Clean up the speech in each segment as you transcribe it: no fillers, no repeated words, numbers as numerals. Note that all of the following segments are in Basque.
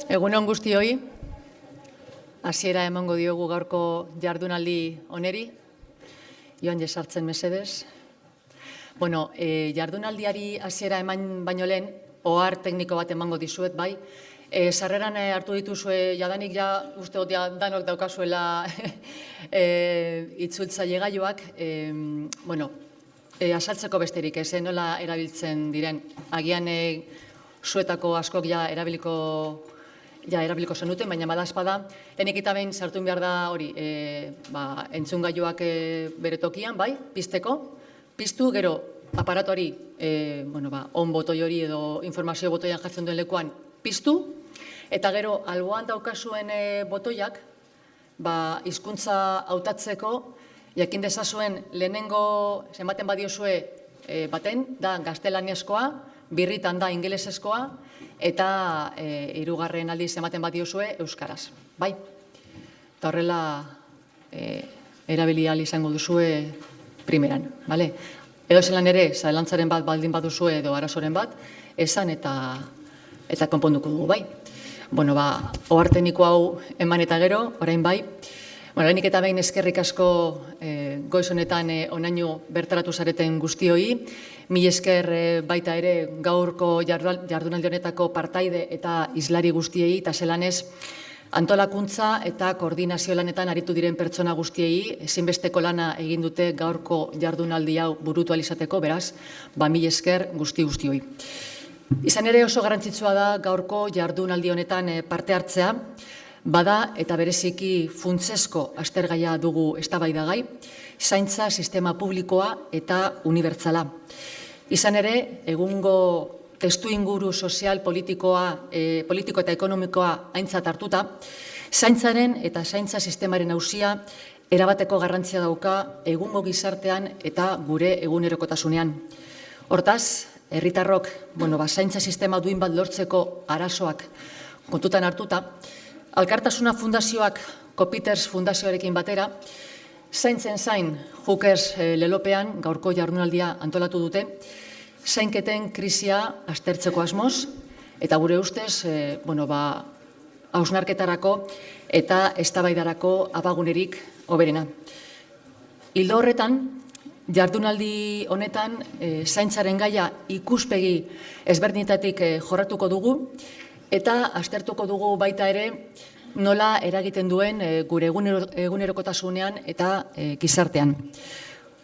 Egunon guztioi, hasiera emango diogu gaurko jardunaldi oneri, joan jesartzen mesedez. Jardunaldiari hasiera eman baino lehen, ohar tekniko bat emango dizuet, bai. Sarreran hartu dituzue, jadanik uste dut danok daukazuela itzultzaile gailuak, azaltzeko besterik ez, nola erabiltzen diren. Agian zuetako askok erabiliko zenuten, baina badazpada, lehenik eta behin sartu behar da hori, entzungailuak bere tokian, bai, piztu, gero aparatuari, on botoi hori edo informazio botoian jartzen duen lekuan piztu, eta gero alboan daukazuen botoiak, hizkuntza hautatzeko, jakin dezazuen lehenengo, zenbaten badiozue baten, da gaztelaniazkoa, birritan da ingelesezkoa, eta hirugarren aldiz ematen badiozue euskaraz, bai? Eta horrela erabili ahal izango duzue primeran, bale? Edo zelan ere, zalantzaren bat baldin baduzue edo arazoren bat, esan eta konponduko dugu, bai? Ohar tekniko hau eman eta gero, orain bai, lehenik eta behin eskerrik asko goiz honetan onaino bertaratu zareten guztioi, mil esker baita ere gaurko jardunaldi honetako partaide eta islari guztiei, eta zelanez antolakuntza eta koordinazio lanetan aritu diren pertsona guztiei, ezinbesteko lana egin dute gaurko jardunaldi hau burutu ahal izateko, beraz, mil esker guztioi. Izan ere oso garrantzitsua da gaurko jardunaldi honetan parte hartzea, bada eta bereziki funtsezko aztergaia dugu eztabaidagai, zaintza sistema publikoa eta unibertsala. Izan ere, egungo testuinguru sozial politiko eta ekonomikoa aintzat hartuta, zaintzaren eta zaintza sistemaren auzia erabateko garrantzia dauka egungo gizartean eta gure egunerokotasunean. Hortaz, herritarrok, zaintza sistema duin bat lortzeko arazoak kontutan hartuta, Alkartasuna Fundazioak Copiters Fundazioarekin batera, zaintzen zain Hookers lelopean gaurko jardunaldia antolatu dute, zainketen krisia aztertzeko asmoz, eta gure ustez, hausnarketarako eta eztabaidarako abagunerik hoberena. Ildo horretan, jardunaldi honetan, zaintzaren gaia ikuspegi ezberdinetatik jorratuko dugu, eta aztertuko dugu baita ere nola eragiten duen gure egunerokotasunean eta gizartean.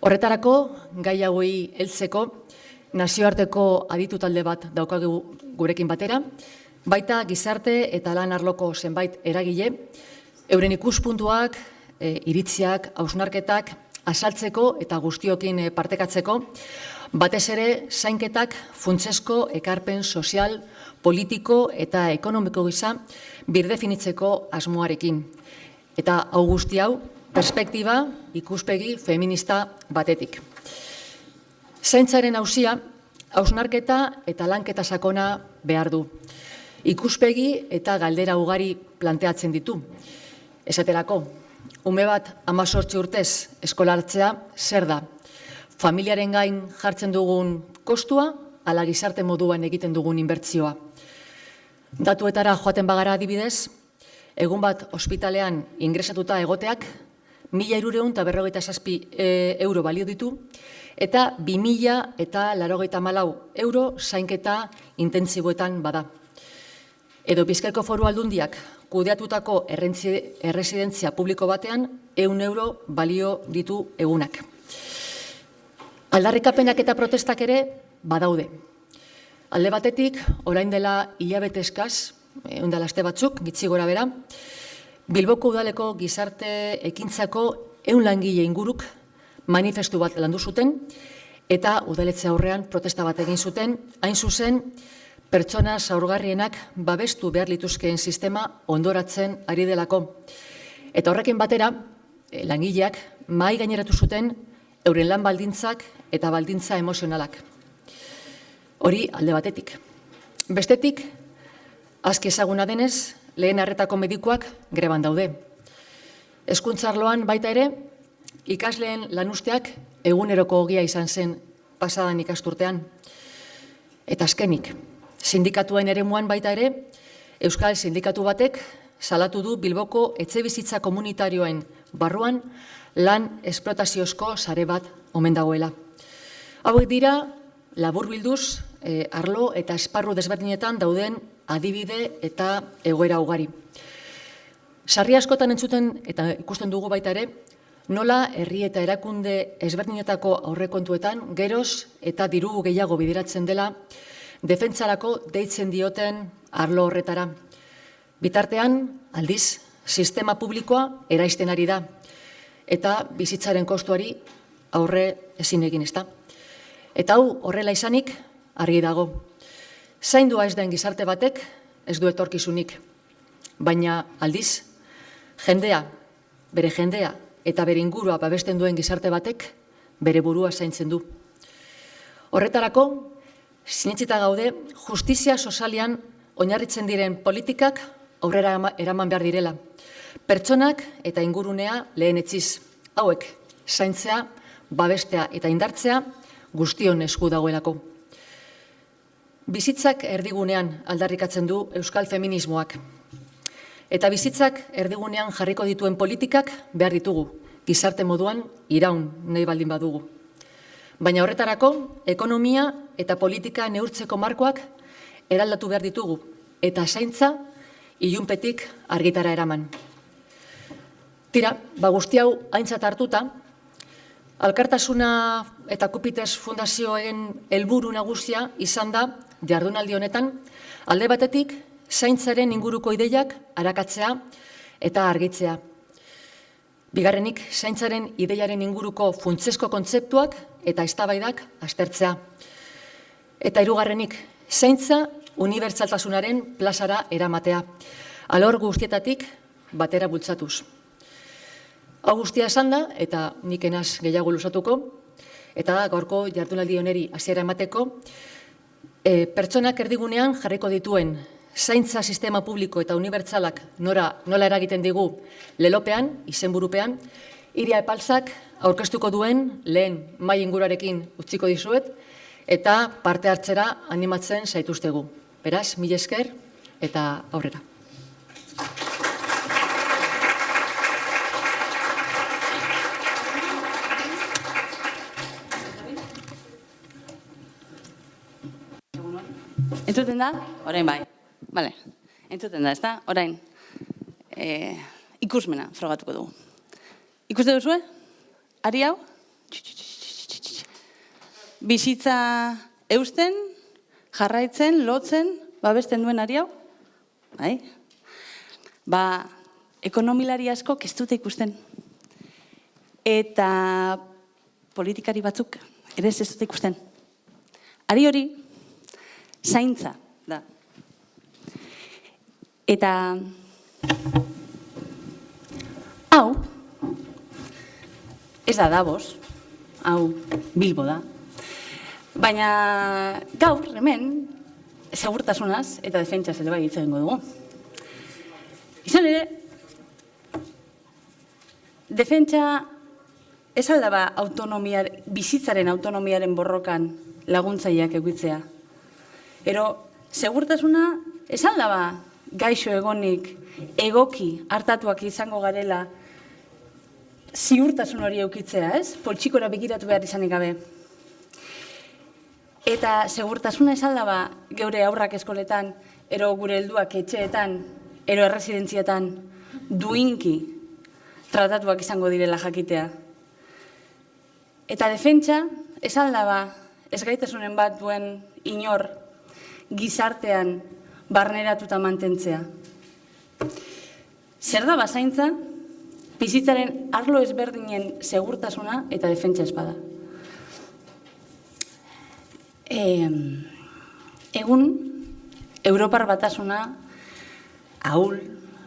Horretarako, gai hauei heltzeko, nazioarteko aditu talde bat daukagu gurekin batera, baita gizarte eta lan arloko zenbait eragile, euren ikuspuntuak, iritziak, hausnarketak, azaltzeko eta guztiokin partekatzeko, batez ere zainketak funtsezko ekarpen sozial, politiko eta ekonomiko gisa birdefinitzeko asmoarekin. Eta hau guzti hau, perspektiba ikuspegi feminista batetik. Zaintzaren auzia, hausnarketa eta lanketa sakona behar du. Ikuspegi eta galdera ugari planteatzen ditu. Esaterako, ume bat 18 urtez eskolartzea zer da? Familiaren gain jartzen dugun kostua, ala gizarte moduan egiten dugun inbertsioa. Datuetara joaten bagara adibidez, egun bat ospitalean ingresatuta egoteak 1.357 euro balio ditu, eta 2.084 euro zainketa intentsiboetan bada. Edo Bizkaiko Foru Aldundiak kudeatutako erresidentzia publiko batean 100 euro balio ditu egunak. Aldarrikapenak eta protestak ere badaude. Alde batetik, orain dela hilabete eskaz, ondala aste batzuk, gitxi gora bera, Bilboko udaleko gizarte ekintzako 100 langile inguruk manifestu bat landu zuten, eta udaletxe aurrean protesta bat egin zuten, hain zuzen, pertsona zaurgarrienak babestu behar lituzkeen sistema ondoratzen ari delako. Eta horrekin batera, langileak mahai gaineratu zuten euren lan baldintzak eta baldintza emozionalak. Hori alde batetik. Bestetik, aski ezaguna denez, lehen arretako medikuak greban daude. Hezkuntza arloan baita ere, ikasleen lanuzteak eguneroko ogia izan zen pasadan ikasturtean. Eta azkenik, sindikatuen eremuan baita ere, Euskal Sindikatu batek salatu du Bilboko etxebizitza komunitarioen barruan lan esplotaziozko sare bat omen dagoela. Hauek dira, laburbilduz, arlo eta esparru desberdinetan dauden adibide eta egoera ugari. Sarri askotan entzuten eta ikusten dugu baita ere, nola herri eta erakunde ezberdinetako aurrekontuetan geroz eta diru gehiago bideratzen dela defentsarako deitzen dioten arlo horretara. Bitartean, aldiz, sistema publikoa eraisten ari da eta bizitzaren kostuari aurre ezin egin ezta. Eta hau horrela izanik argi dago. Zaindua ez den gizarte batek ez du etorkizunik, baina aldiz, bere jendea eta bere ingurua babesten duen gizarte batek bere burua zaintzen du. Horretarako, sinetsita gaude, justizia sozialean oinarritzen diren politikak aurrera eraman behar direla. Pertsonak eta ingurunea lehenetsiz, hauek zaintzea, babestea eta indartzea guztion esku dagoelako. Bizitzak erdigunean aldarrikatzen du euskal feminismoak. Eta bizitzak erdigunean jarriko dituen politikak behar ditugu, gizarte moduan iraun nahi baldin badugu. Baina horretarako, ekonomia eta politika neurtzeko markoak eraldatu behar ditugu, eta zaintza ilunpetik argitara eraman. Tira, guzti hau aintzat hartuta, Alkartasuna eta Kupites Fundazioen helburu nagusia izan da, jardunaldi honetan, alde batetik, zaintzaren inguruko ideiak arakatzea eta argitzea. Bigarrenik, zaintzaren ideiaren inguruko funtsezko kontzeptuak eta eztabaidak aztertzea. Eta hirugarrenik, zaintza unibertsaltasunaren plazara eramatea. Alor guztietatik batera bultzatuz. Hau guztia esan da, eta nik enaz gehiago luzatuko, eta gaurko jardunaldi honeri hasiera emateko, pertsonak erdigunean jarriko dituen zaintza sistema publiko eta unibertsalak nola eragiten digu lelopean, izenburupean, Iria Epalzak aurkeztuko duen lehen mahai inguruarekin utziko dizuet, eta parte hartzera animatzen zaituztegu. Beraz, mila esker eta aurrera. Entzuten da? Orain bai. Bale. Entzuten da, ez da? Orain. Ikusmena frogatuko dugu. Ikuste duzue? Ari hau? Bizitza eusten, jarraitzen, lotzen, babesten duen ari hau? Bai? Ekonomilari askok ez dute ikusten. Eta politikari batzuk ere ez dute ikusten. Ari hori, zaintza da. Eta hau, ez da Davos, hau Bilbo da. Baina gaur, hemen, segurtasunaz eta defentsaz ere bai hitz egingo dugu. Izan ere, defentsa ez alda bizitzaren autonomiaren borrokan laguntzaileak egitzea. Ero, segurtasuna ez alda gaixo egonik egoki hartatuak izango garela ziurtasun hori eukitzea, ez? Poltsikora begiratu behar izanik gabe. Eta segurtasuna ez alda geure aurrak eskoletan, ero gure helduak etxeetan, ero erresidentzietan duinki tratatuak izango direla jakitea. Eta defentsa ez alda ez gaitasunen bat duen inor gizartean barneratuta mantentzea. Zer da zaintza? Bizitzaren arlo ezberdinen segurtasuna eta defentsa espada. Egun, Europar Batasuna ahul,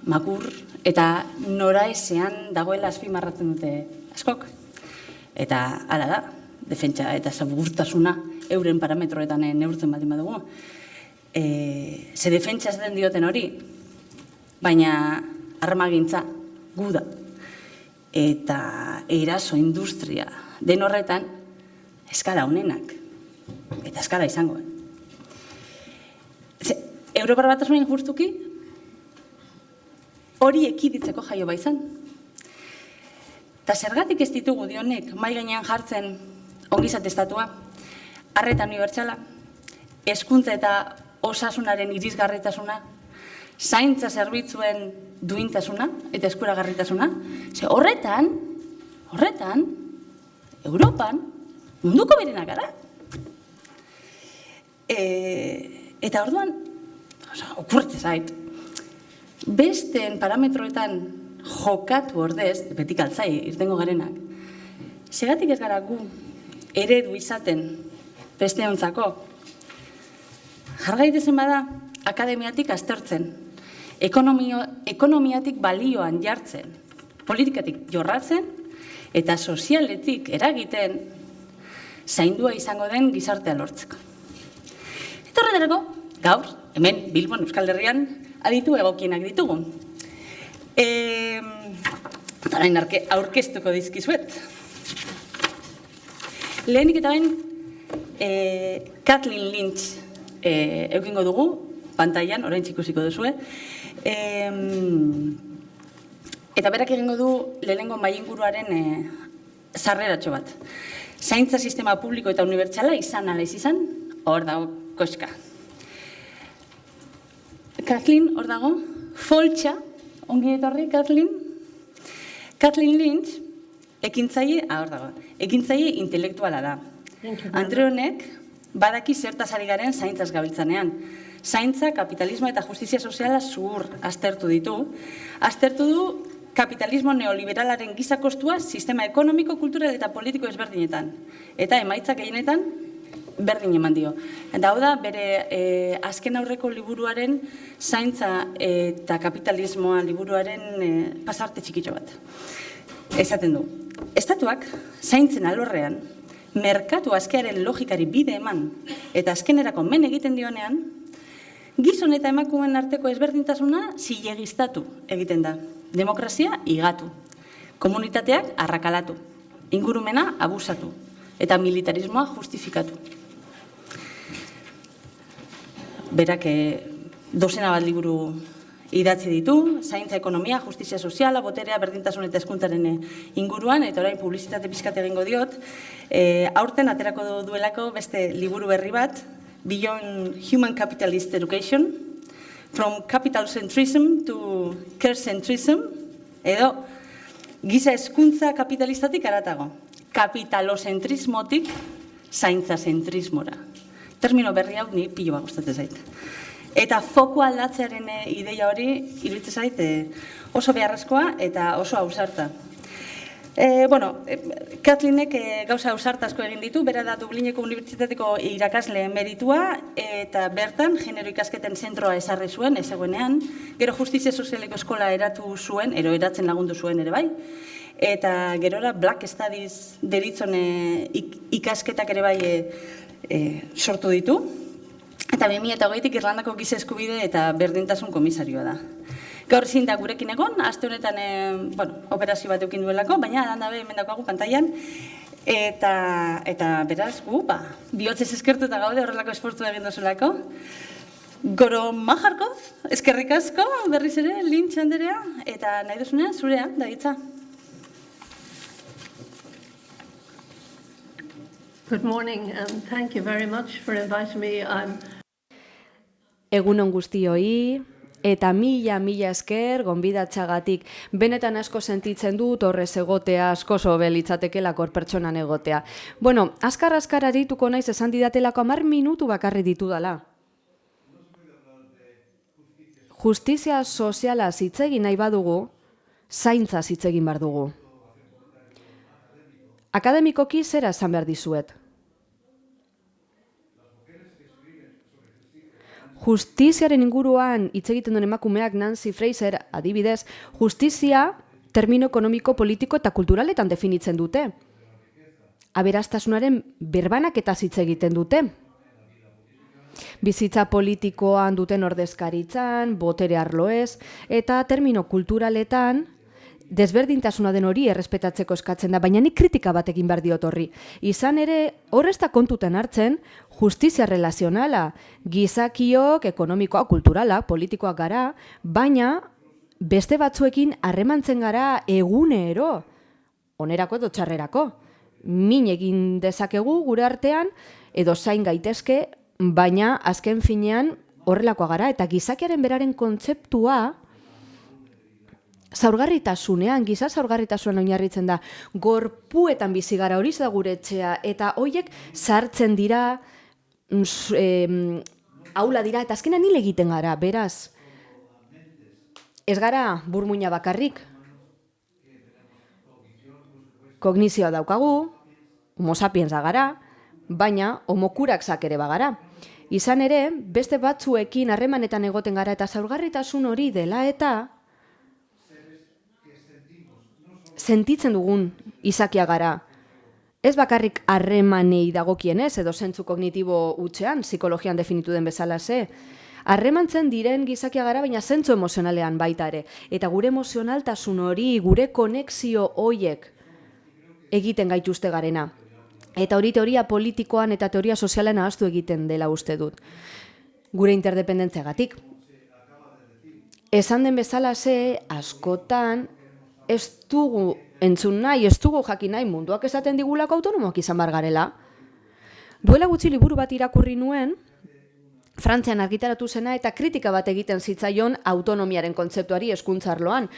makur eta noraezean dagoela azpimarratzen dute askok. Eta hala da, defentsa eta segurtasuna euren parametroetan neurtzen baldin badugu. Ze defentsa ez den dioten hori, baina armagintza gu da. Eta eraso industria den horretan eskara honenak. Eta eskara izango. Europar Batasunen justuki hori ekiditzeko jaio izan. Eta zergatik ez ditugu dionek mai gainean jartzen ongizate estatua, arreta unibertsala, hezkuntza eta osasunaren irisgarritasuna, zaintza zerbitzuen duintasuna eta eskuragarritasuna, ze horretan, Europan, munduko berenak gara. Eta orduan, okurritzen zait, besteen parametroetan jokatu ordez, betik altzai, irtengo garenak, segatik ez gara gu eredu izaten besteontzako. Jargaitezen bada, akademiatik aztertzen, ekonomiatik balioan jartzen, politikatik jorratzen, eta sozialetik eragiten zaindua izango den gizartea lortzeko. Eta horretarako, gaur, hemen Bilbon, Euskal Herrian, aditu egokienak ditugu. Eta orain aurkeztuko dizkizuet. Lehenik eta bain, Kathleen Lynch eukingo dugu, pantailan, orain ikusiko duzue. Eta berak egingo du lehenengo maiinguruaren sarreratxo bat. Zaintza sistema publiko eta unibertsala izan ala izan, hor dago koska. Kathleen, hor dago, foltxa, ongi etorri, Kathleen. Kathleen Lynch, ekintzaile intelektuala da. Andre honek, badaki zertaz ari garen zaintzaz gabiltzanean. Zaintza, kapitalismo eta justizia soziala zuhur aztertu ditu. Aztertu du kapitalismo neoliberalaren giza kostua sistema ekonomiko, kultural eta politiko ezberdinetan. Eta emaitzak gehienetan berdin eman dio. Eta hau da, bere azken aurreko liburuaren zaintza eta kapitalismoa liburuaren pasarte txikitxo bat. Esaten du, estatuak zaintzen alorrean, merkatu askearen logikari bide eman eta azkenerako men egiten dionean, gizon eta emakumeen arteko ezberdintasuna zilegiztatu egiten da. Demokrazia igatu, komunitateak arrakalatu, ingurumena abusatu eta militarismoa justifikatu. Berak dozena bat liburu idatzi ditu, zaintza ekonomia, justizia soziala, boterea, berdintasun eta hezkuntzaren inguruan, eta orain publizitate pixkat egingo diot, aurten aterako duelako beste liburu berri bat, Beyond Human Capitalist Education, From Capitalcentrism to Carecentrism, edo giza hezkuntza kapitalistatik aratago, kapitalocentrismotik zaintza-zentrismora. Termino berri hau ni pilo bat gustatzen zait. Eta foku aldatzearen ideia hori iruditzen zait oso beharrezkoa eta oso ausarta. Kathleenek gauza ausartazko egin ditu, bera da Dublineko Unibertsitateko irakasle meritua, eta bertan genero ikasketen zentroa ezarri zuen, ezegoenean, gero justizia sozialeko eskola eratu zuen, eratzen lagundu zuen ere bai, eta gerora Black Studies deritzon ikasketak ere bai sortu ditu, eta 2008tik Irlandako giza eskubide eta berdintasun komisarioa da. Gaur ezin da gurekin egon, aste honetan operazio bat eukin duelako, baina handabe hemen daukagu pantailan, eta beraz, bihotzez eskertuta gaude horrelako esfortzu egin duzulako. Goro majarkoz, eskerrik asko, berriz ere, Lynch anderea, eta nahi duzunean, zurea, da hitza. Good morning, and thank you very much for inviting me. Egunon guztioi, eta mila esker gonbidatxagatik. Benetan asko sentitzen dut horrez egotea, asko sobe litzatekelako hor pertsonan egotea. Bueno, azkar arituko naiz esan didatelako 10 minutu bakarri ditudala. Justizia soziala hitz egin nahi badugu, zaintza hitz egin behar dugu. Akademikoki zera esan behar dizuet. Justiziaren inguruan hitz egiten duen emakumeak Nancy Fraser adibidez, justizia termino ekonomiko, politiko eta kulturaletan definitzen dute. Aberastasunaren berbanaketaz hitz egiten dute. Bizitza politikoan duten ordezkaritzan, botere arloez, eta termino kulturaletan desberdintasuna den hori errespetatzeko eskatzen da, baina nik kritika bat egin behar diot horri. Izan ere, horrezta kontuten hartzen, justizia relazionala, gizakiok, ekonomikoa, kulturala, politikoak gara, baina beste batzuekin harremantzen gara egunero, onerako edo txarrerako. Min egin dezakegu gure artean, edo zain gaitezke, baina azken finean horrelakoa gara, eta gizakiaren beraren kontzeptua zaurgarritasunean, giza zaurgarritasunean oinarritzen da, gorpuetan bizi gara, hori da gure etxea, eta horiek sartzen dira, aula dira, eta azkenan hil egiten gara, beraz. Ez gara burmuina bakarrik, kognizioa daukagu, homo sapiensa gara, baina homokuraksak ere bagara. Izan ere, beste batzuekin harremanetan egoten gara eta zaurgarritasun hori dela eta sentitzen dugun izakia gara. Ez bakarrik harremanei dagokienez edo zentzu kognitibo hutsean, psikologian definitu den bezalaxe. Harremantzen diren gizakia gara, baina zentzu emozionalean baita ere. Eta gure emozionaltasun hori, gure konexio hoiek egiten gaituzte garena. Eta hori teoria politikoan eta teoria sozialen ahaztu egiten dela uste dut. Gure interdependentziagatik. Esan den bezalaxe, askotan ez dugu entzun nahi, ez dugu jakin nahi munduak esaten digulako autonomoak izan bar garela. Duela gutxi liburu bat irakurri nuen, Frantzian argitaratu zena eta kritika bat egiten zitzaion autonomiaren kontzeptuari hezkuntza arloan.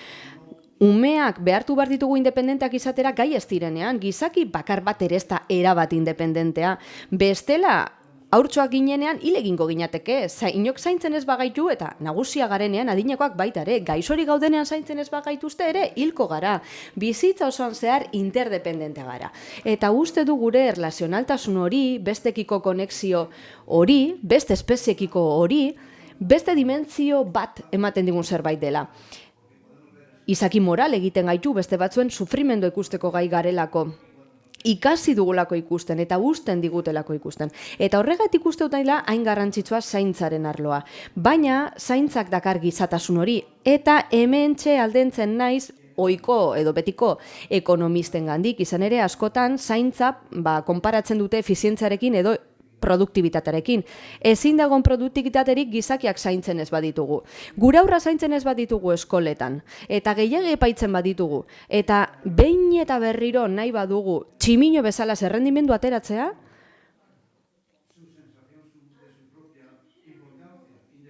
Umeak behartu behar ditugu independenteak izatera gai ez direnean, gizaki bakar bat ere ez da erabat independentea. Bestela, haurtxoak ginenean hil egingo ginateke, inok zaintzen ez bagaitu eta nagusia garenean adinekoak baita ere, gaixori gaudenean zaintzen ez bagaituzte ere hilko gara. Bizitza osoan zehar interdependentea gara. Eta uste du gure erlazionaltasun hori, bestekiko konexio hori, beste espeziekiko hori, beste dimentsio bat ematen digun zerbait dela. Izaki moral egiten gaitu beste batzuen sufrimendu ikusteko gai garelako. Ikasi dugulako ikusten eta usten digutelako ikusten. Eta horregatik uste dut daila hain garrantzitsua zaintzaren arloa. Baina zaintzak dakar gizatasun hori eta hementxe aldentzen naiz ohiko edo betiko ekonomisten gandik. Izan ere askotan zaintza konparatzen dute efizientziarekin edo produktibitatearekin. Ezin dagoen produktibitaterik gizakiak zaintzen ez baditugu. Gure aurra zaintzen ez baditugu eskoletan. Eta gehiagi epaitzen baditugu. Eta behin eta berriro nahi badugu tximino bezala zerrendimendu ateratzea,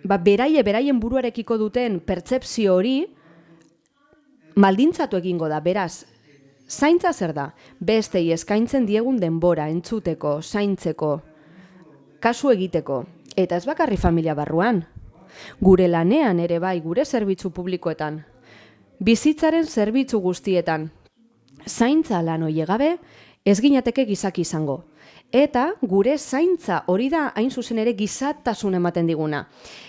beraien buruarekiko duten pertzepzio hori maldintzatu egingo da, beraz. Zaintza zer da? Bestei eskaintzen diegun denbora, entzuteko, zaintzeko, kasu egiteko, eta ez bakarri familia barruan. Gure lanean ere bai, gure zerbitzu publikoetan, bizitzaren zerbitzu guztietan, zaintza lan hori gabe, ez ginateke gizaki izango. Eta gure zaintza hori da hain zuzen ere gizatasun ematen diguna.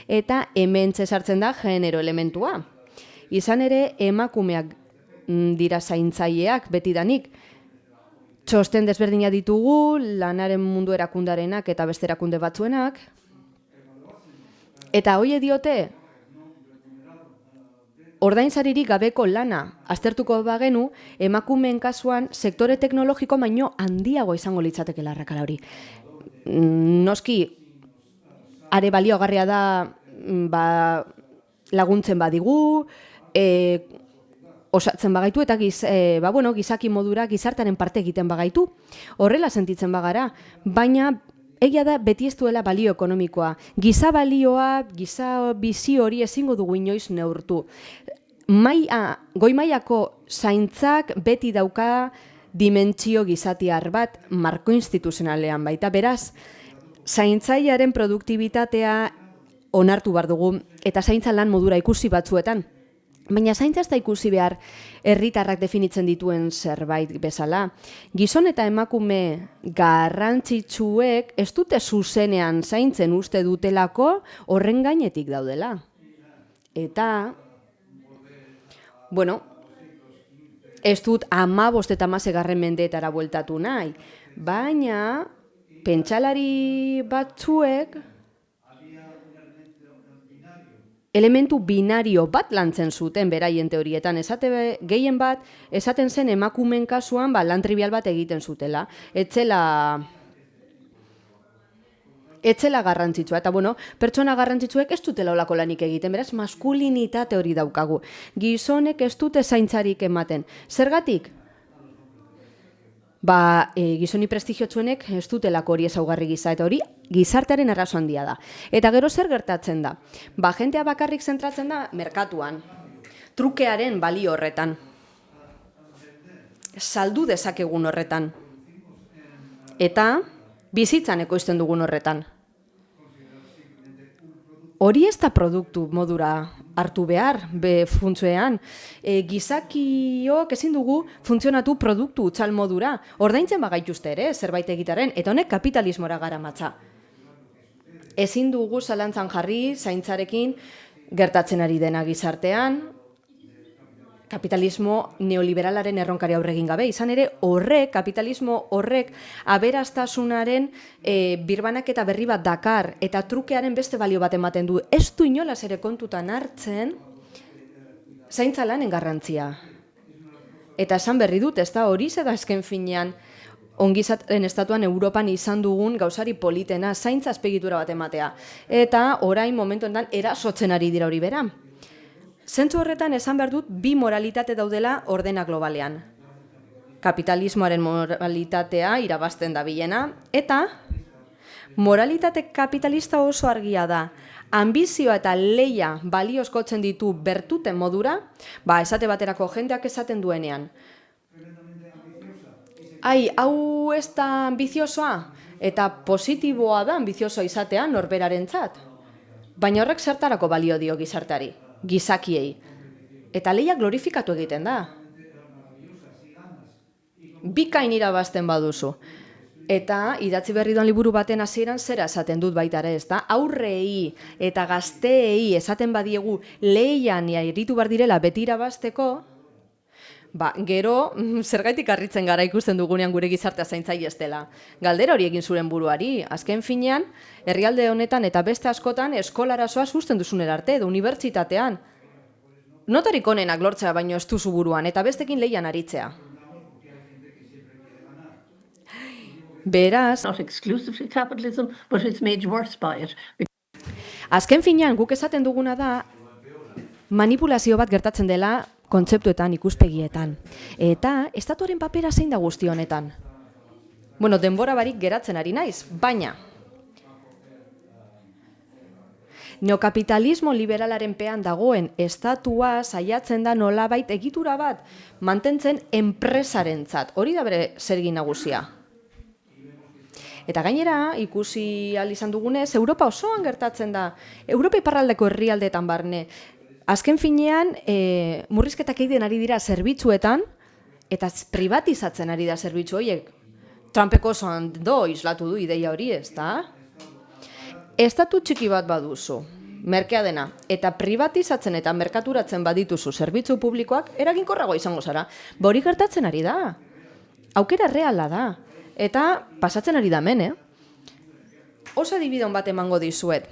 Eta hementxe sartzen da genero elementua. Izan ere emakumeak dira zaintzaileak betidanik. Txosten desberdina ditugu, lanaren mundu erakundarenak eta beste erakunde batzuenak. Eta hoi diote, ordainsaririk gabeko lana aztertuko bagenu, emakumeen kasuan sektore teknologiko baino handiago izango litzateke arrakala hori. Noski, are baliogarria da laguntzen badigu, osatzen bagaitu eta gizaki modura gizartaren parte egiten bagaitu. Horrela sentitzen bagara, baina egia da beti ez duela balio ekonomikoa. Giza balioa, giza bizi hori ezingo dugu inoiz neurtu. Goi mailako zaintzak beti dauka dimentsio gizatiar bat marko instituzionalean baita. Beraz, zaintzailearen produktibitatea onartu behar dugu eta zaintza lan modura ikusi batzuetan. Baina zaintza ez da ikusi behar herritarrak definitzen dituen zerbait bezala. Gizon eta emakume garrantzitsuek ez dute zuzenean zaintzen uste dutelako horren gainetik daudela. Eta, ez dut 15 eta 16 mendeetara bueltatu nahi, baina pentsalari batzuek elementu binario bat lantzen zuten beraien teorietan. Gehien bat, esaten zen emakumeen kasuan lan trivial bat egiten zutela. etzela garrantzitsua, eta bueno, pertsona garrantzitsuek ez dutela olako lanik egiten, beraz, maskulinitate hori daukagu. Gizonek ez dute zaintzarik ematen. Zergatik? Gizoni prestigiotsuenek ez dutelako hori ezaugarri gisa, eta hori gizartearen arazo handia da. Eta gero zer gertatzen da? Jentea bakarrik zentratzen da merkatuan, trukearen balio horretan. Saldu dezakegun horretan. Eta bizitzan ekoizten dugun horretan. Hori ez da produktu modura hartu behar, funtzuean. Gizakiok ezin dugu funtzionatu produktu utzal modura. Ordaintzen bagaituzte ere, zerbait egitaren, eta honek kapitalismora garamatza. Ezin dugu zalantzan jarri, zaintzarekin gertatzen ari dena gizartean, kapitalismo neoliberalaren erronkari aurre egin gabe. Izan ere, kapitalismo horrek aberastasunaren birbanaketa berri bat dakar eta trukearen beste balio bat ematen du. Ez du inolaz ere kontutan hartzen zaintza lanen garrantzia. Eta esan berri dut, ez da hori zeda azken finean ongizataren estatuan Europan izan dugun gauzari politena, zaintza azpegitura bat ematea. Eta orain momentu enten erasotzen ari dira hori bera. Zentzu horretan esan behar dut bi moralitate daudela ordena globalean. Kapitalismoaren moralitatea irabazten da bilena, eta moralitate kapitalista oso argia da. Ambizioa eta leia baliozkotzen ditu bertuten modura, esate baterako jendeak esaten duenean. Hau ez da ambiziosoa, eta positiboa da ambiziosoa izatea norberarentzat. Baina horrek zertarako balio dio gizarteari. Gizakiei. Eta leia glorifikatu egiten da. Bikain irabazten baduzu. Eta idatzi berri doan liburu baten hasieran zera esaten dut baita ere, ez da? Aurrei eta gazteei esaten badiegu leian iritu bar direla beti irabazteko, gero zergaitik harritzen gara ikusten dugunean gure gizartea zaintzai ez dela. Galdera hori egin zuren buruari. Azken finean, herrialde honetan eta beste askotan eskolarazoa susten duzunera arte, edo unibertsitatean. Notarik onenak lortzea baino ez duzu buruan, eta bestekin leian aritzea. Beraz, Not exclusively capitalism, but it's made worse by it. azken finean guk esaten duguna da manipulazio bat gertatzen dela kontzeptuetan, ikuspegietan. Eta estatuaren papera zein da guzti honetan? Denbora barik geratzen ari naiz, baina neokapitalismo liberalaren pean dagoen estatua saiatzen da nolabait egitura bat mantentzen enpresarentzat. Hori da bere zergi nagusia. Eta gainera, ikusi ahal izan dugunez, Europa osoan gertatzen da. Europa iparraldeko herrialdeetan barne. Azken finean, murrizketak egiten ari dira zerbitzuetan, eta privatizatzen ari da zerbitzu horiek. Trumpeko osoan islatu du ideia hori, ez da? Estatu txiki bat baduzu, merkea dena, eta privatizatzen eta merkaturatzen badituzu zerbitzu publikoak, eraginkorrago izango zara. Hori gertatzen ari da. Aukera reala da. Eta pasatzen ari da hemen, Oso adibidon bat emango dizuet.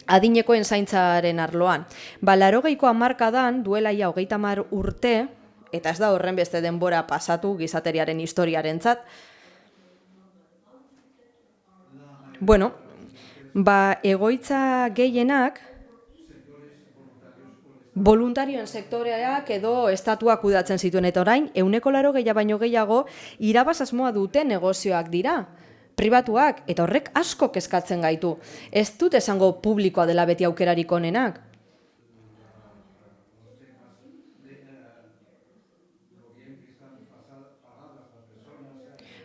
Adinekoen zaintzaren arloan. 80ko hamarkadan duela ia 30 urte, eta ez da horren beste denbora pasatu gizateriaren historiarentzat. Egoitza gehienak voluntarioen sektoreak edo estatuak kudeatzen zituen, eta orain 80 baino gehiago irabaz asmoa dute negozioak dira. Pribatuak, eta horrek asko kezkatzen gaitu. Ez dut esango publikoa dela beti aukerarik onenak.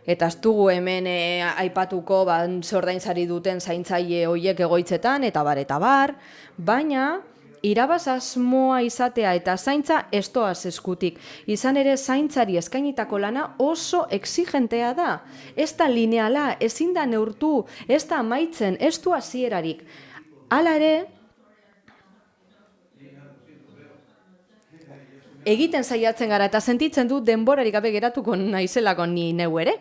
Eta ez dugu hemen aipatuko ordaintzari duten zaintzaile horiek egoitzetan, eta bar, baina irabaz asmoa izatea eta zaintza ez doaz eskutik. Izan ere zaintzari eskainitako lana oso exigentea da. Ez da lineala, ezin da neurtu, ez da amaitzen, ez du hasierarik. Hala ere, egiten saiatzen gara eta sentitzen du denborarik gabe geratuko naizelako ni neu ere.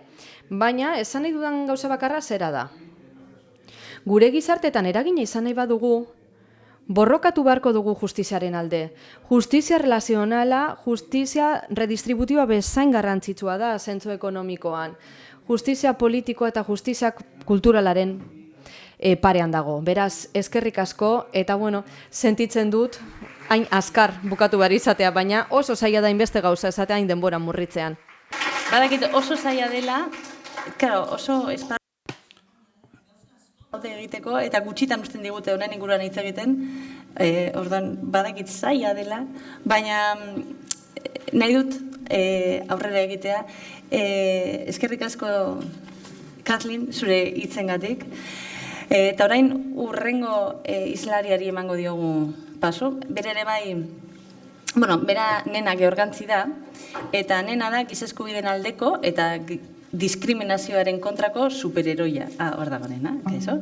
Baina esan nahi dudan gauza bakarra zera da. Gure gizartetan eragina izan nahi badugu, borrokatu beharko dugu justiziaren alde. Justizia relazionala, justizia redistributiba bezain garrantzitsua da zentzu ekonomikoan. Justizia politikoa eta justizia kulturalaren parean dago. Beraz, eskerrik asko, eta bueno, sentitzen dut, hain azkar bukatu behar izatea, baina oso zaila da inbeste gauza esatea hain denbora murritzean. Badakit oso zaila dela, claro, oso esparru egiteko, eta gutxitan usten digute honen inguruan hitz egiten, ordan badakit zaila dela, baina nahi dut aurrera egitea. Eskerrik asko, Kathleen, zure hitzengatik. Eta orain urrengo islariari emango diogu paso. Bere ere bai, bueno, bera nena Georgantzi da, eta nena da giza eskubideen aldeko eta diskriminazioaren kontrako superheroia. Hor dago nena, eso?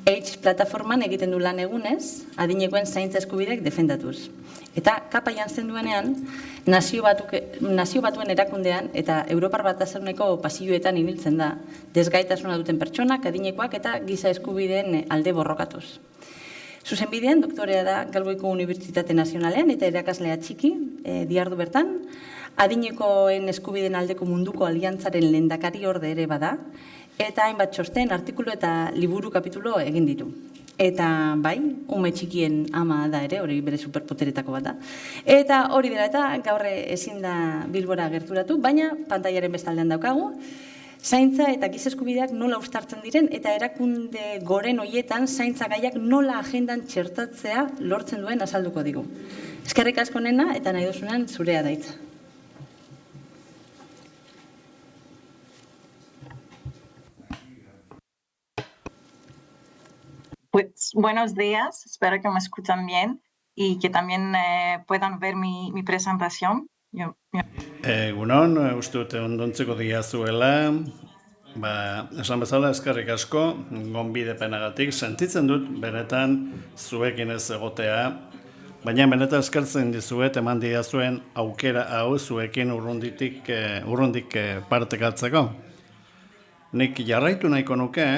Age plataforman egiten du lan egunez, adinekoen zaintza eskubideak defendatuz. Eta kapa jantzen duenean, nazio batuen erakundean eta Europar Batasuneko pasilloetan ibiltzen da, desgaitasuna duten pertsonak, adinekoak eta giza eskubideen alde borrokatuz. Zuzenbidean, doktorea da Galgoiko Unibertsitate Nazionalean eta irakaslea txiki, diardu bertan, adinekoen eskubideen aldeko munduko aliantzaren lehendakari orde ere bada, eta hainbat txosten, artikulu eta liburu kapitulo egin ditu. Eta bai, ume txikien ama da ere, hori bere superpoteretako bat da. Eta hori dela eta gaur ezin da Bilbora gerturatu, baina pantailaren bestaldean daukagu, zaintza eta giza eskubideak nola uztartzen diren eta erakunde goren hoietan zaintza gaiak nola agendan txertatzea lortzen duen azalduko digu. Eskerrik asko nena eta nahi duzunean zurea daitza. Pues buenos días, espero que me escuchan bien y que también puedan ver mi presentación. Egunon, uste dute ondontzeko diazuela, esan bezala eskerrik asko, gonbidepenagatik, sentitzen dut benetan zuekin ez egotea, baina benetan eskertzen dizuet eman diazuen aukera hau zuekin urrundik partekatzeko. Nik jarraitu nahiko nuke,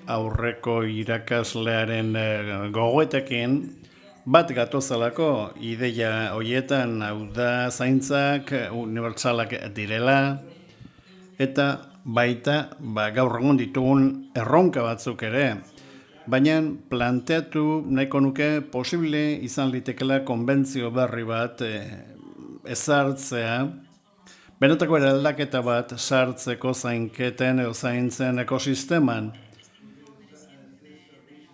aurreko irakaslearen gogoetekin, bat gatozalako ideia horietan hau da zaintzak unibertsalak direla, eta baita gaur egun ditugun erronka batzuk ere, baina planteatu nahiko nuke posible izan litekela konbentzio berri bat ezartzea, benetako eraldaketa bat sartzeko zainketen edo zaintzen ekosisteman.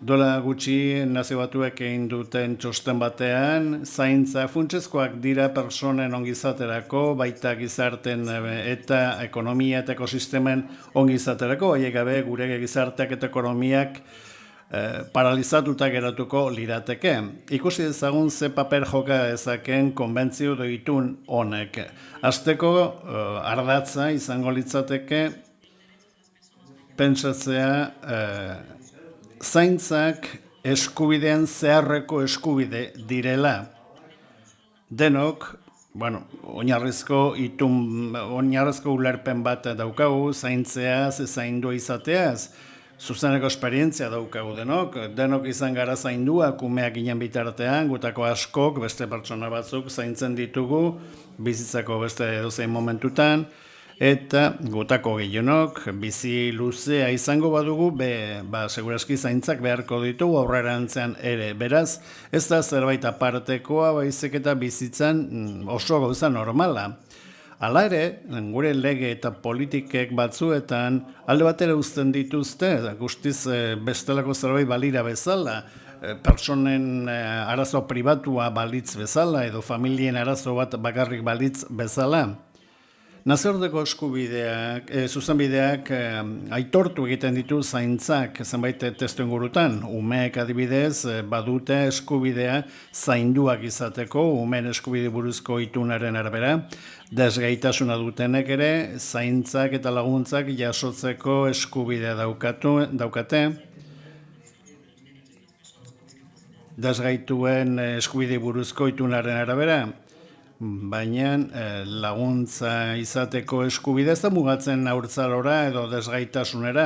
Dola gutxi Nazio Batuek egin duten txosten batean, zaintza funtsezkoak dira pertsonen ongizaterako, baita gizarten eta ekonomia eta ekosistemen ongizaterako, haiek gabe gure gizarteak eta ekonomiak paralizatuta geratuko lirateke. Ikusi dezagun ze paper joka ezaken konbentzio doitun honek. Hasteko ardatza izango litzateke pentsatzea zaintzak eskubidean zeharreko eskubide direla. Denok, oinarrizko ulerpen bat daukagu, zaintzeaz, zaindua izateaz, zuzeneko esperientzia daukagu denok izan gara zainduak umeak ginen bitartean, gutako askok, beste pertsona batzuk zaintzen ditugu, bizitzako beste edozein momentutan, eta gutako gehienok bizi luzea izango badugu, segurazki zaintzak beharko ditugu aurrerantzean ere. Beraz, ez da zerbait apartekoa, baizik eta bizitzan oso gauza normala. Hala ere, gure lege eta politikek batzuetan alde batera uzten dituzte, guztiz bestelako zerbait balira bezala, pertsonen arazo pribatua balitz bezala edo familien arazo bat bakarrik balitz bezala. Nazioarteko eskubideak, zuzenbideak aitortu egiten ditu zaintzak zenbait testu ingurutan. Umeek adibidez badute eskubidea zainduak izateko, umeen eskubide buruzko itunaren arabera, desgaitasuna dutenek ere zaintzak eta laguntzak jasotzeko eskubidea daukate. Desgaituen eskubide buruzko itunaren arabera, baina laguntza izateko eskubide ez da mugatzen haurtzalora edo desgaitasunera.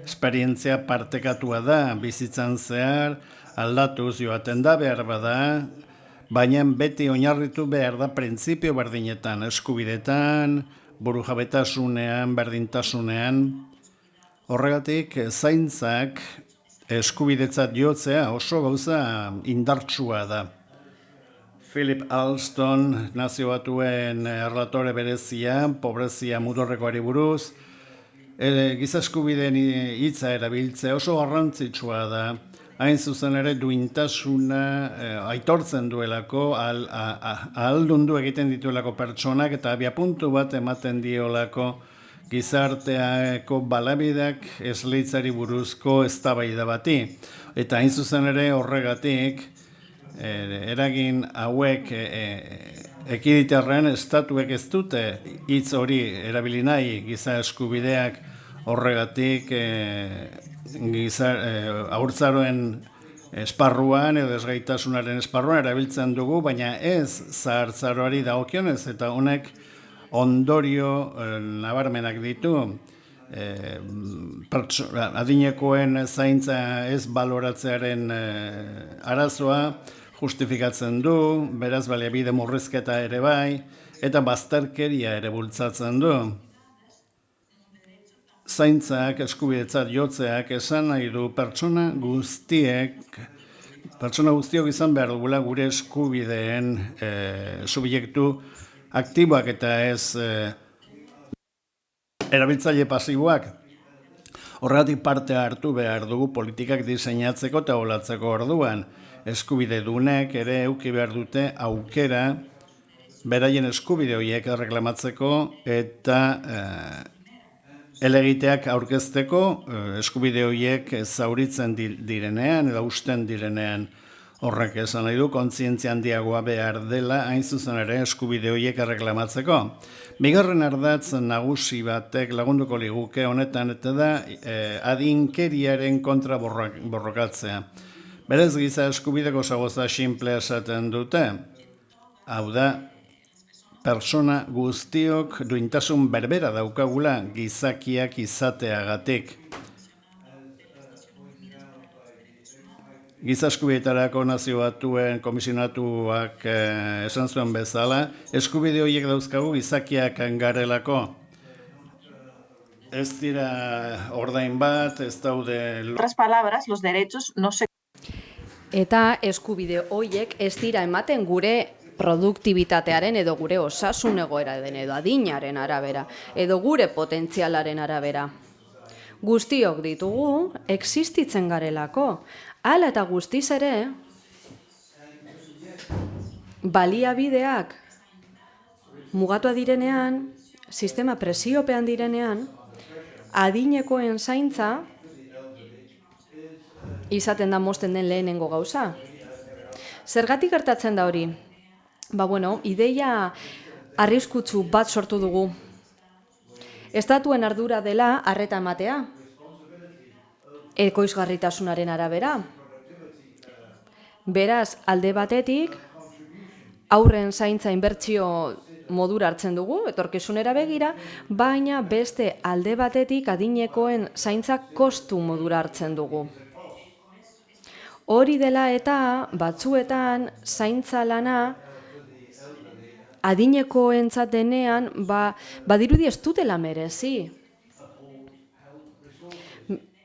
Esperientzia partekatua da, bizitzan zehar, aldatuz joaten da behar bada, baina beti oinarritu behar da printzipio berdinetan, eskubidetan, burujabetasunean, berdintasunean. Horregatik, zaintzak eskubidetzat jotzea oso gauza indartsua da. Philip Alston, Nazio Batuen erlatore berezia, pobrezia mudorrekoari buruz, giza eskubideen hitza erabiltzea oso garrantzitsua da, hain zuzen ere duintasuna aitortzen duelako, ahaldundu egiten dituelako pertsonak eta abiapuntu bat ematen diolako gizarteako balabideak esleitzari buruzko eztabaida bati. Eta hain zuzen ere horregatik, eragin hauek ekiditerren estatuek ez dute hitz hori erabili nahi giza eskubideak horregatik haurtzaroen esparruan edo ezgaitasunaren esparruan erabiltzen dugu, baina ez zahartzaroari dagokionez eta honek ondorio nabarmenak ditu. Adinekoen zaintza ez baloratzearen arazoa justifikatzen du, beraz baliabide murrizketa ere bai, eta bazterkeria ere bultzatzen du. Zaintzak, eskubidetzat jotzeak esan nahi du pertsona guztiok izan behar dugula gure eskubideen subjektu aktiboak eta ez erabiltzaile pasiboak. Horregatik parte hartu behar dugu politikak diseinatzeko eta olatzeko orduan. Eskubide dunek ere eduki behar dute aukera beraien eskubide horiek erreklamatzeko eta helegiteak aurkezteko eskubide horiek zauritzen direnean edo usten direnean. Horrek esan nahi du, kontzientzia handiagoa behar dela, hain zuzen ere eskubide horiek erreklamatzeko. Bigarren ardatz nagusi batek lagunduko liguke honetan eta da adinkeriaren kontra borrokatzea. Berez giza eskubideko zagoza simplea esaten dute. Hau da, pertsona guztiok duintasun berbera daukagula gizakiak izateagatik. Giza eskubidietarako Nazio Batuen komisionatuak esan zuen bezala, eskubide horiek dauzkagu gizakiak garelako. Ez dira ordain bat, ez daude... En otras palabras, los derechos no se... Eta eskubide horiek ez dira ematen gure produktibitatearen edo gure osasun egoeraren edo adinaren arabera, edo gure potentzialaren arabera. Guztiok ditugu, existitzen garelako. Hala eta guztiz ere, baliabideak mugatua direnean, sistema presiopean direnean, adinekoen zaintza izaten da mozten den lehenengo gauza. Zergatik gertatzen da hori? Ideia arriskutsu bat sortu dugu. Estatuen ardura dela arreta ematea, ekoizgarritasunaren arabera. Beraz, alde batetik, haurren zaintza inbertsio modura hartzen dugu, etorkizunera begira, baina beste alde batetik adinekoen zaintza kostu modura hartzen dugu. Hori dela eta batzuetan zaintza lana adinekoentzat denean badirudi ez dutela merezi.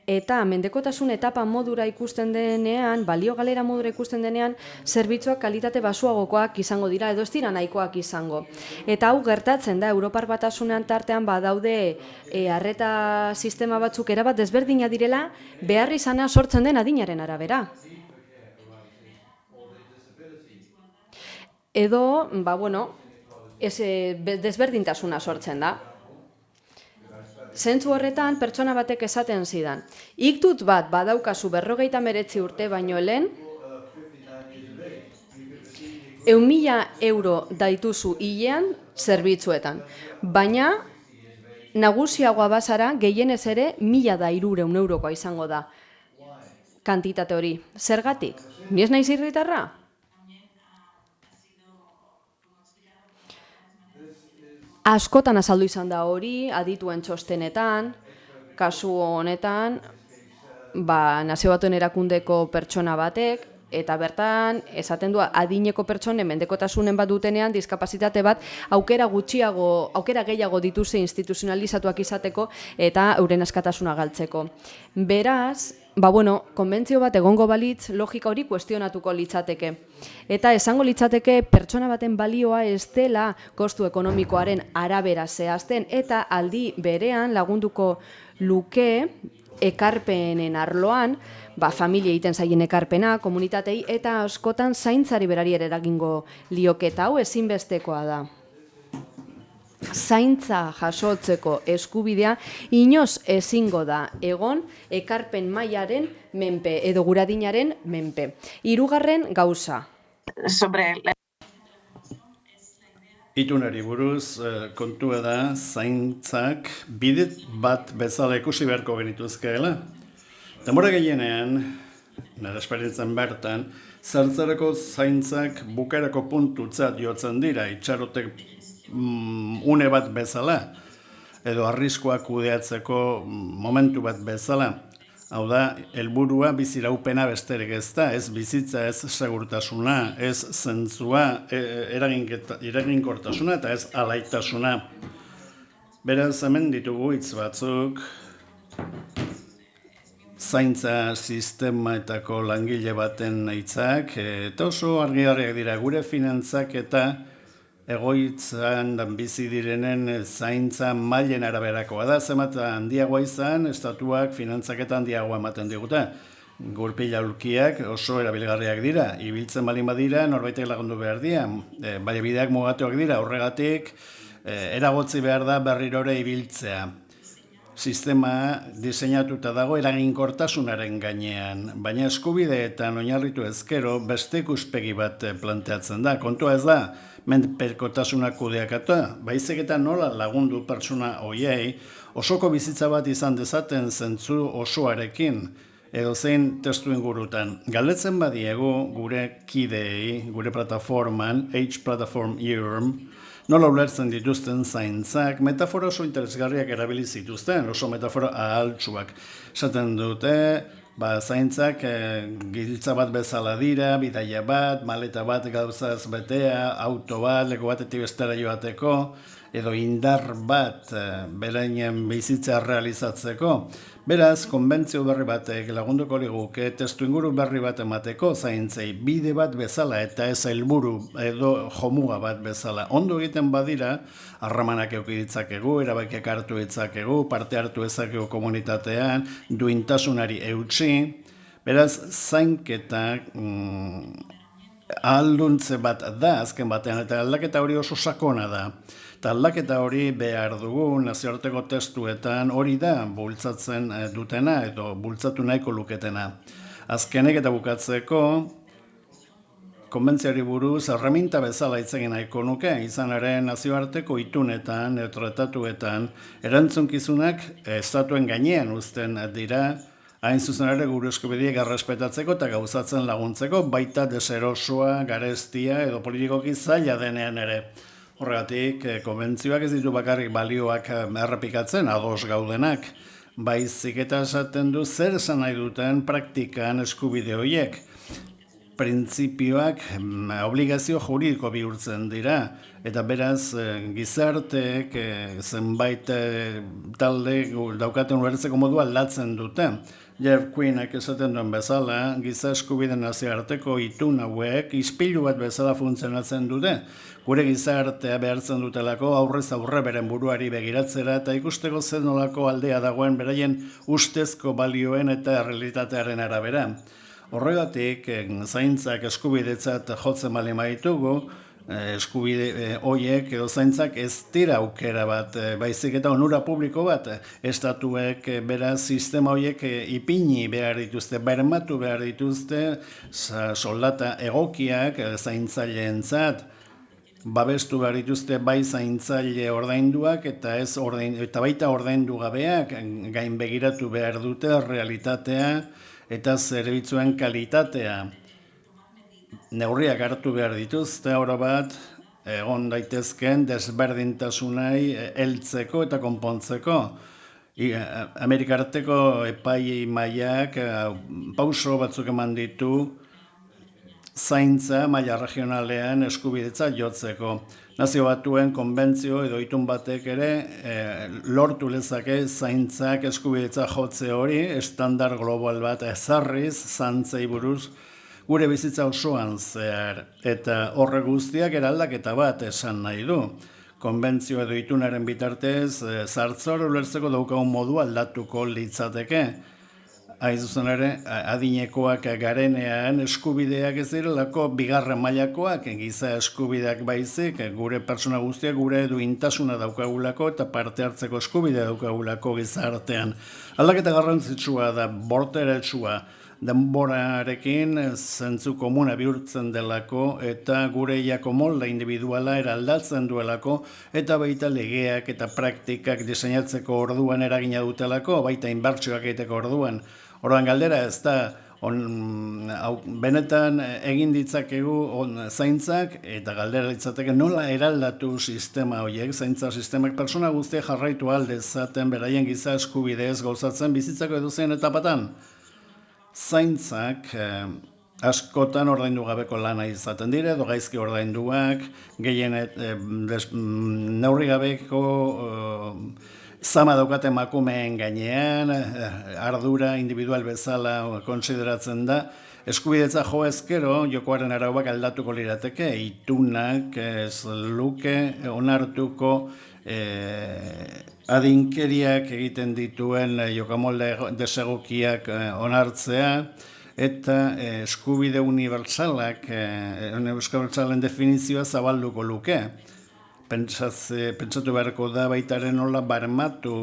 Eta mendekotasun etapa modura ikusten denean, balio galera modura ikusten denean, zerbitzuak kalitate baxuagokoak izango dira, edo ez dira nahikoak izango. Eta hau gertatzen da, Europar Batasunean tartean badaude arreta sistema batzuk erabat desberdina direla, behar izana sortzen den adinaren arabera. Edo, desberdintasuna sortzen da. Zentzu horretan, pertsona batek esaten zidan. Iktut bat badaukazu 59 urte baino lehen, 100.000 euro daituzu hilean zerbitzuetan. Baina, nagusiagoa bazara, gehienez ere, 1.300 eurokoa izango da. Kantitate hori. Zergatik? Ni ez naiz irritarra? Askotan azaldu izan da hori, adituen txostenetan, kasu honetan, Nazio Batuen erakundeko pertsona batek, eta bertan esaten du adineko pertsonen mendekotasunen bat dutenean diskapasitate bat aukera gehiago dituzte instituzionalizatuak izateko eta euren askatasuna galtzeko. Beraz, konbentzio bat egongo balitz, logika hori kuestionatuko litzateke. Eta esango litzateke pertsona baten balioa ez dela kostu ekonomikoaren arabera zehazten eta aldi berean lagunduko luke ekarpenen arloan, familia egiten zaien ekarpena, komunitatei eta askotan zaintzari berari ere eragingo lioketa hau ezinbestekoa da. Zaintza jasotzeko eskubidea inoz ezingo da egon ekarpen mailaren menpe edo guradinaren menpe. Hirugarren gauza. Itunari buruz kontua da zaintzak bide bat bezala ikusi beharko genituzkeela. Denbora gehienean, nire esperientzien bertan, zertzerako zaintzak bukaerako puntutzat jotzen dira, itxarotek une bat bezala, edo arriskoak kudeatzeko momentu bat bezala. Hau da, helburua biziraupena besterik ez da, ez bizitza, ez segurtasuna, ez zentzua, eraginkortasuna eta ez alaitasuna. Beraz, hemen ditugu hitz batzuk, zaintza sistemaetako langile baten hitzak, eta oso argi-argiak dira gure finantzak eta egoitzan bizi direnen zaintza mailen araberakoa da, zenbat handiagoa izan, estatuak finantzaketa handiagoa ematen digute. Gurpila aulkiak oso erabilgarriak dira, ibiltzen balin badira, norbaitek lagundu behar dira, baliabideak mugatuak dira, horregatik eragotzi behar da berrirore ibiltzea. Sistema diseinatuta dago eraginkortasunaren gainean, baina eskubideetan oinarritu ezkero beste ikuspegi bat planteatzen da. Kontua ez da, menpekotasuna kudeakata, baizik eta nola lagundu pertsona hoiei osoko bizitza bat izan dezaten zentzu osoarekin, edo zein testu ingurutan. Galdetzen badiegu gure kideei, gure plataforman, H Platform Europe, nola ulertzen dituzten zaintzak, metafora oso interesgarriak erabili zituzten, oso metafora ahaltsuak. Esaten dute, zaintzak giltza bat bezala dira, bidaia bat, maleta bat gauzaz betea, auto bat, leku batetik bestera joateko, edo indar bat berainen bizitza realizatzeko. Beraz, konbentzio berri batek lagunduko liguke testu inguru berri bat emateko zaintzei bide bat bezala eta ez helburu edo jomuga bat bezala. Ondo egiten badira, harremanak eduki ditzakegu, erabakiak hartu ditzakegu, parte hartu ezakegu komunitatean, duintasunari eutsi. Beraz, zainketak ahalduntze bat da azken batean, eta aldaketa hori oso sakona da. Eta aldaketa hori behar dugu nazioarteko testuetan hori da bultzatzen dutena edo bultzatu nahiko luketena. Azkenek eta bukatzeko, konbentziari buruz erreminta bezala hitz egin nahiko nuke, izan ere nazioarteko itunetan, tratatuetan, erantzunkizunak estatuen gainean uzten dira, hain zuzen ere gure eskubideak errespetatzeko eta gauzatzen laguntzeko, baita deserosoa, garestia edo politikoki zaila denean ere. Horregatik, konbentzioak ez ditu bakarrik balioak errepikatzen, ados gaudenak, baizik eta esaten du zer esan nahi duten praktikan eskubide horiek. Printzipioak obligazio juridiko bihurtzen dira, eta beraz gizarteek zenbait talde daukaten ulertzeko modua aldatzen dute. Jeff Queenak esaten duen bezala, giza eskubide nazioarteko itun hauek ispilu bat bezala funtzionatzen dute. Gure gizartea behartzen dutelako aurrez aurre beren buruari begiratzera eta ikusteko zen nolako aldea dagoen beraien ustezko balioen eta realitatearen arabera. Horregatik, zaintzak eskubidetzat jotzen bali maitugu, eskubide horiek edo zaintzak ez dira aukera bat, baizik eta onura publiko bat, estatuek beraz sistema horiek ipini behar dituzte, bermatu behar dituzte, soldata egokiak zaintzaileentzat, babestu behar dituzte bai zaintzaile ordainduak eta baita ordaindu gabeak, gain begiratu behar dute realitatea eta zerbitzuen kalitatea. Neurriak hartu behar dituzte oro bat, egon daitezken desberdintasunai heltzeko eta konpontzeko. Amerikarteko epai mailak pauso batzuk eman ditu zaintza maila regionalean eskubidetzat jotzeko. Nazio Batuen konbentzio edo itun batek ere lortu lezake zaintzak eskubidetza jotze hori, estandar global bat ezarriz, zantzei buruz, gure bizitza osoan zehar. Eta horre guztiak eraldaketa bat esan nahi du. Konbentzio edo itunaren bitartez, zartzor ulertzeko daukagun modu aldatuko litzateke. Hain zuzen ere, adinekoak garenean eskubideak ez direlako bigarren mailakoak, giza eskubideak baizik, gure pertsona guztiak gure duintasuna daukagulako eta parte hartzeko eskubidea daukagulako gizartean. Aldaketa garrantzitsua da, borteretsua, denborarekin zentzu komuna bihurtzen delako eta gure jako molda individuala eraldatzen duelako eta baita legeak eta praktikak diseinatzeko orduan eragina dutelako, baita inbertsioak egiteko orduan. Orduan galdera ez da, benetan egin ditzakegu zaintzak eta galdera litzateke nola eraldatu sistema horiek, zaintza sistemak pertsona guztiak jarraitu aldezaten beraien giza eskubideez gauzatzen bizitzako edozein etapatan. Zaintzak askotan ordaindu gabeko lana izaten dire, edo gaizki ordainduak, gehienet neurri gabeko zama daukate emakumeen gainean, ardura individual bezala kontsideratzen da, eskubidetza jo ezkero jokoaren arauak aldatuko lirateke, itunak ez luke onartuko adinkeriak egiten dituen jokamolde desegokiak onartzea, eta eskubide unibertsalak, unibertsalen definizioa zabalduko luke. Pentsatu beharko da baitaren nola barmatu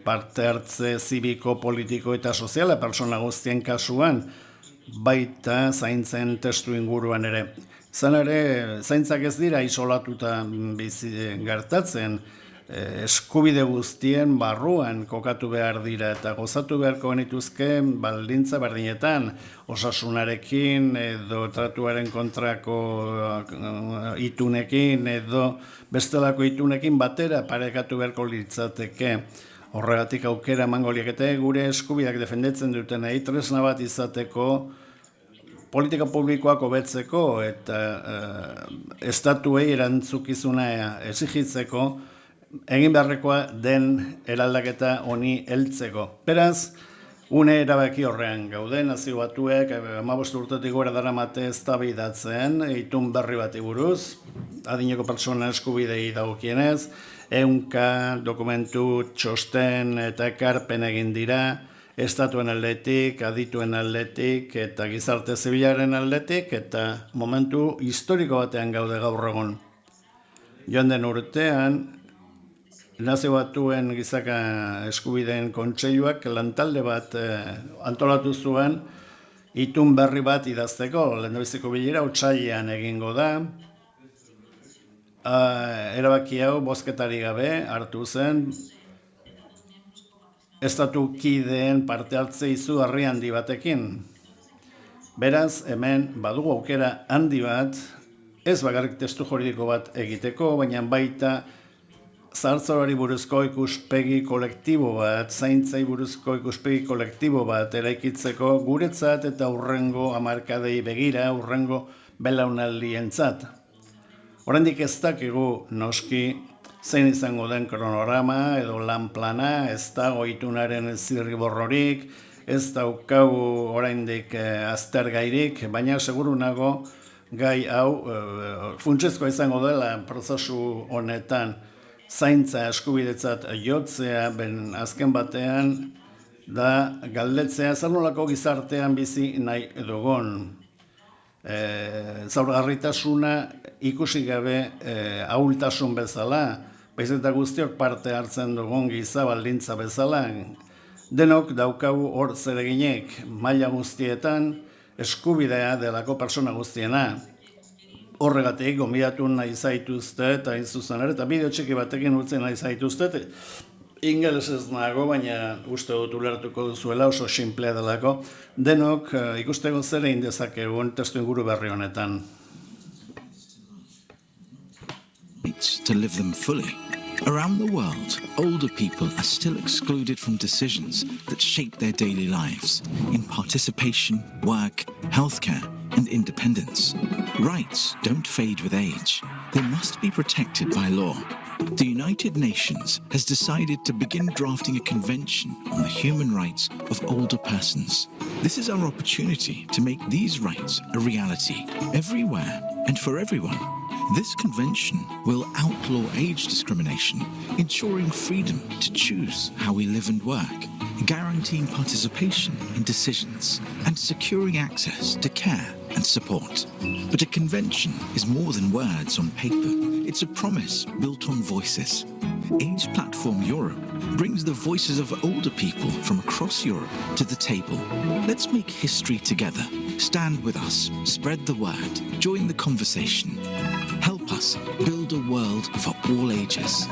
parte hartze zibiko, politiko eta soziala pertsona guztien kasuan, baita zaintzen testu inguruan ere. Izan ere, zaintzak ez dira isolatuta gertatzen, eskubide guztien barruan kokatu behar dira eta gozatu beharko genituzke baldintza berdinetan, osasunarekin edo tratuaren kontrako itunekin edo bestelako itunekin batera parekatu beharko litzateke. Horregatik aukera emango liekete gure eskubideak defendetzen dutenei tresna bat izateko politika publikoak hobetzeko eta estatuei erantzukizuna exigitzeko egin beharrekoa den eraldaketa honi heltzeko. Beraz, une erabaki horrean gaude, Nazio Batuek 15 urtetik gora daramate eztabaidatzen itun berri bati buruz, adineko pertsona eskubidei dagokienez, 100 dokumentu, txosten eta ekarpen egin dira, estatuen aldetik, adituen aldetik eta gizarte zibilaren aldetik eta momentu historiko batean gaude gaur egun. Joan den urtean, Nazio Batuen gizaka eskubideen kontseiluak lantalde bat antolatu zuen itun berri bat idazteko, lehendabiziko bilera otsailean egingo da. Erabaki hau bozketari gabe hartu zen, estatu kideen parte hartze izugarri handi batekin. Beraz, hemen badugu aukera handi bat, ez bakarrik testu juridiko bat egiteko, baina baita zahartzorari buruzko ikuspegi kolektibo bat, zaintzai buruzko ikuspegi kolektibo bat eraikitzeko guretzat eta hurrengo hamarkadei begira, hurrengo belaunaldientzat. Oraindik ez dakigu noski zein izango den kronograma edo lan plana, ez dago itunaren zirriborrorik, ez daukagu oraindik aztergairik, baina seguru nago gai hau funtsezkoa izango dela prozesu honetan. Zaintza eskubidetzat jotzea, azken batean, da galdetzea zer nolako gizartean bizi nahi dugun. Zaurgarritasuna ikusi gabe ahultasun bezala, baizik eta guztiok parte hartzen dugun giza baldintza bezala. Denok daukagu hor zereginek maila guztietan eskubidea delako pertsona guztiena. Horregatik, gonbidatu nahi zaituzte eta zuzen ere, eta bideo txiki batekin utzen nahi zaituzte, ingeles ez nago, baina uste dut ulertuko duzuela oso simplea delako, denok ikusteko zer egin dezakegun testu inguru berri honetan. To live them fully. Around the world, older people are still excluded from decisions that shape their daily lives in participation, work, healthcare, and independence. Rights don't fade with age. They must be protected by law. The United Nations has decided to begin drafting a convention on the human rights of older persons. This is our opportunity to make these rights a reality everywhere and for everyone. This convention will outlaw age discrimination, ensuring freedom to choose how we live and work, guaranteeing participation in decisions, and securing access to care and support. But a convention is more than words on paper. It's a promise built on voices. Age Platform Europe brings the voices of older people from across Europe to the table. Let's make history together. Stand with us, spread the word, join the conversation. Help us build a world for all ages.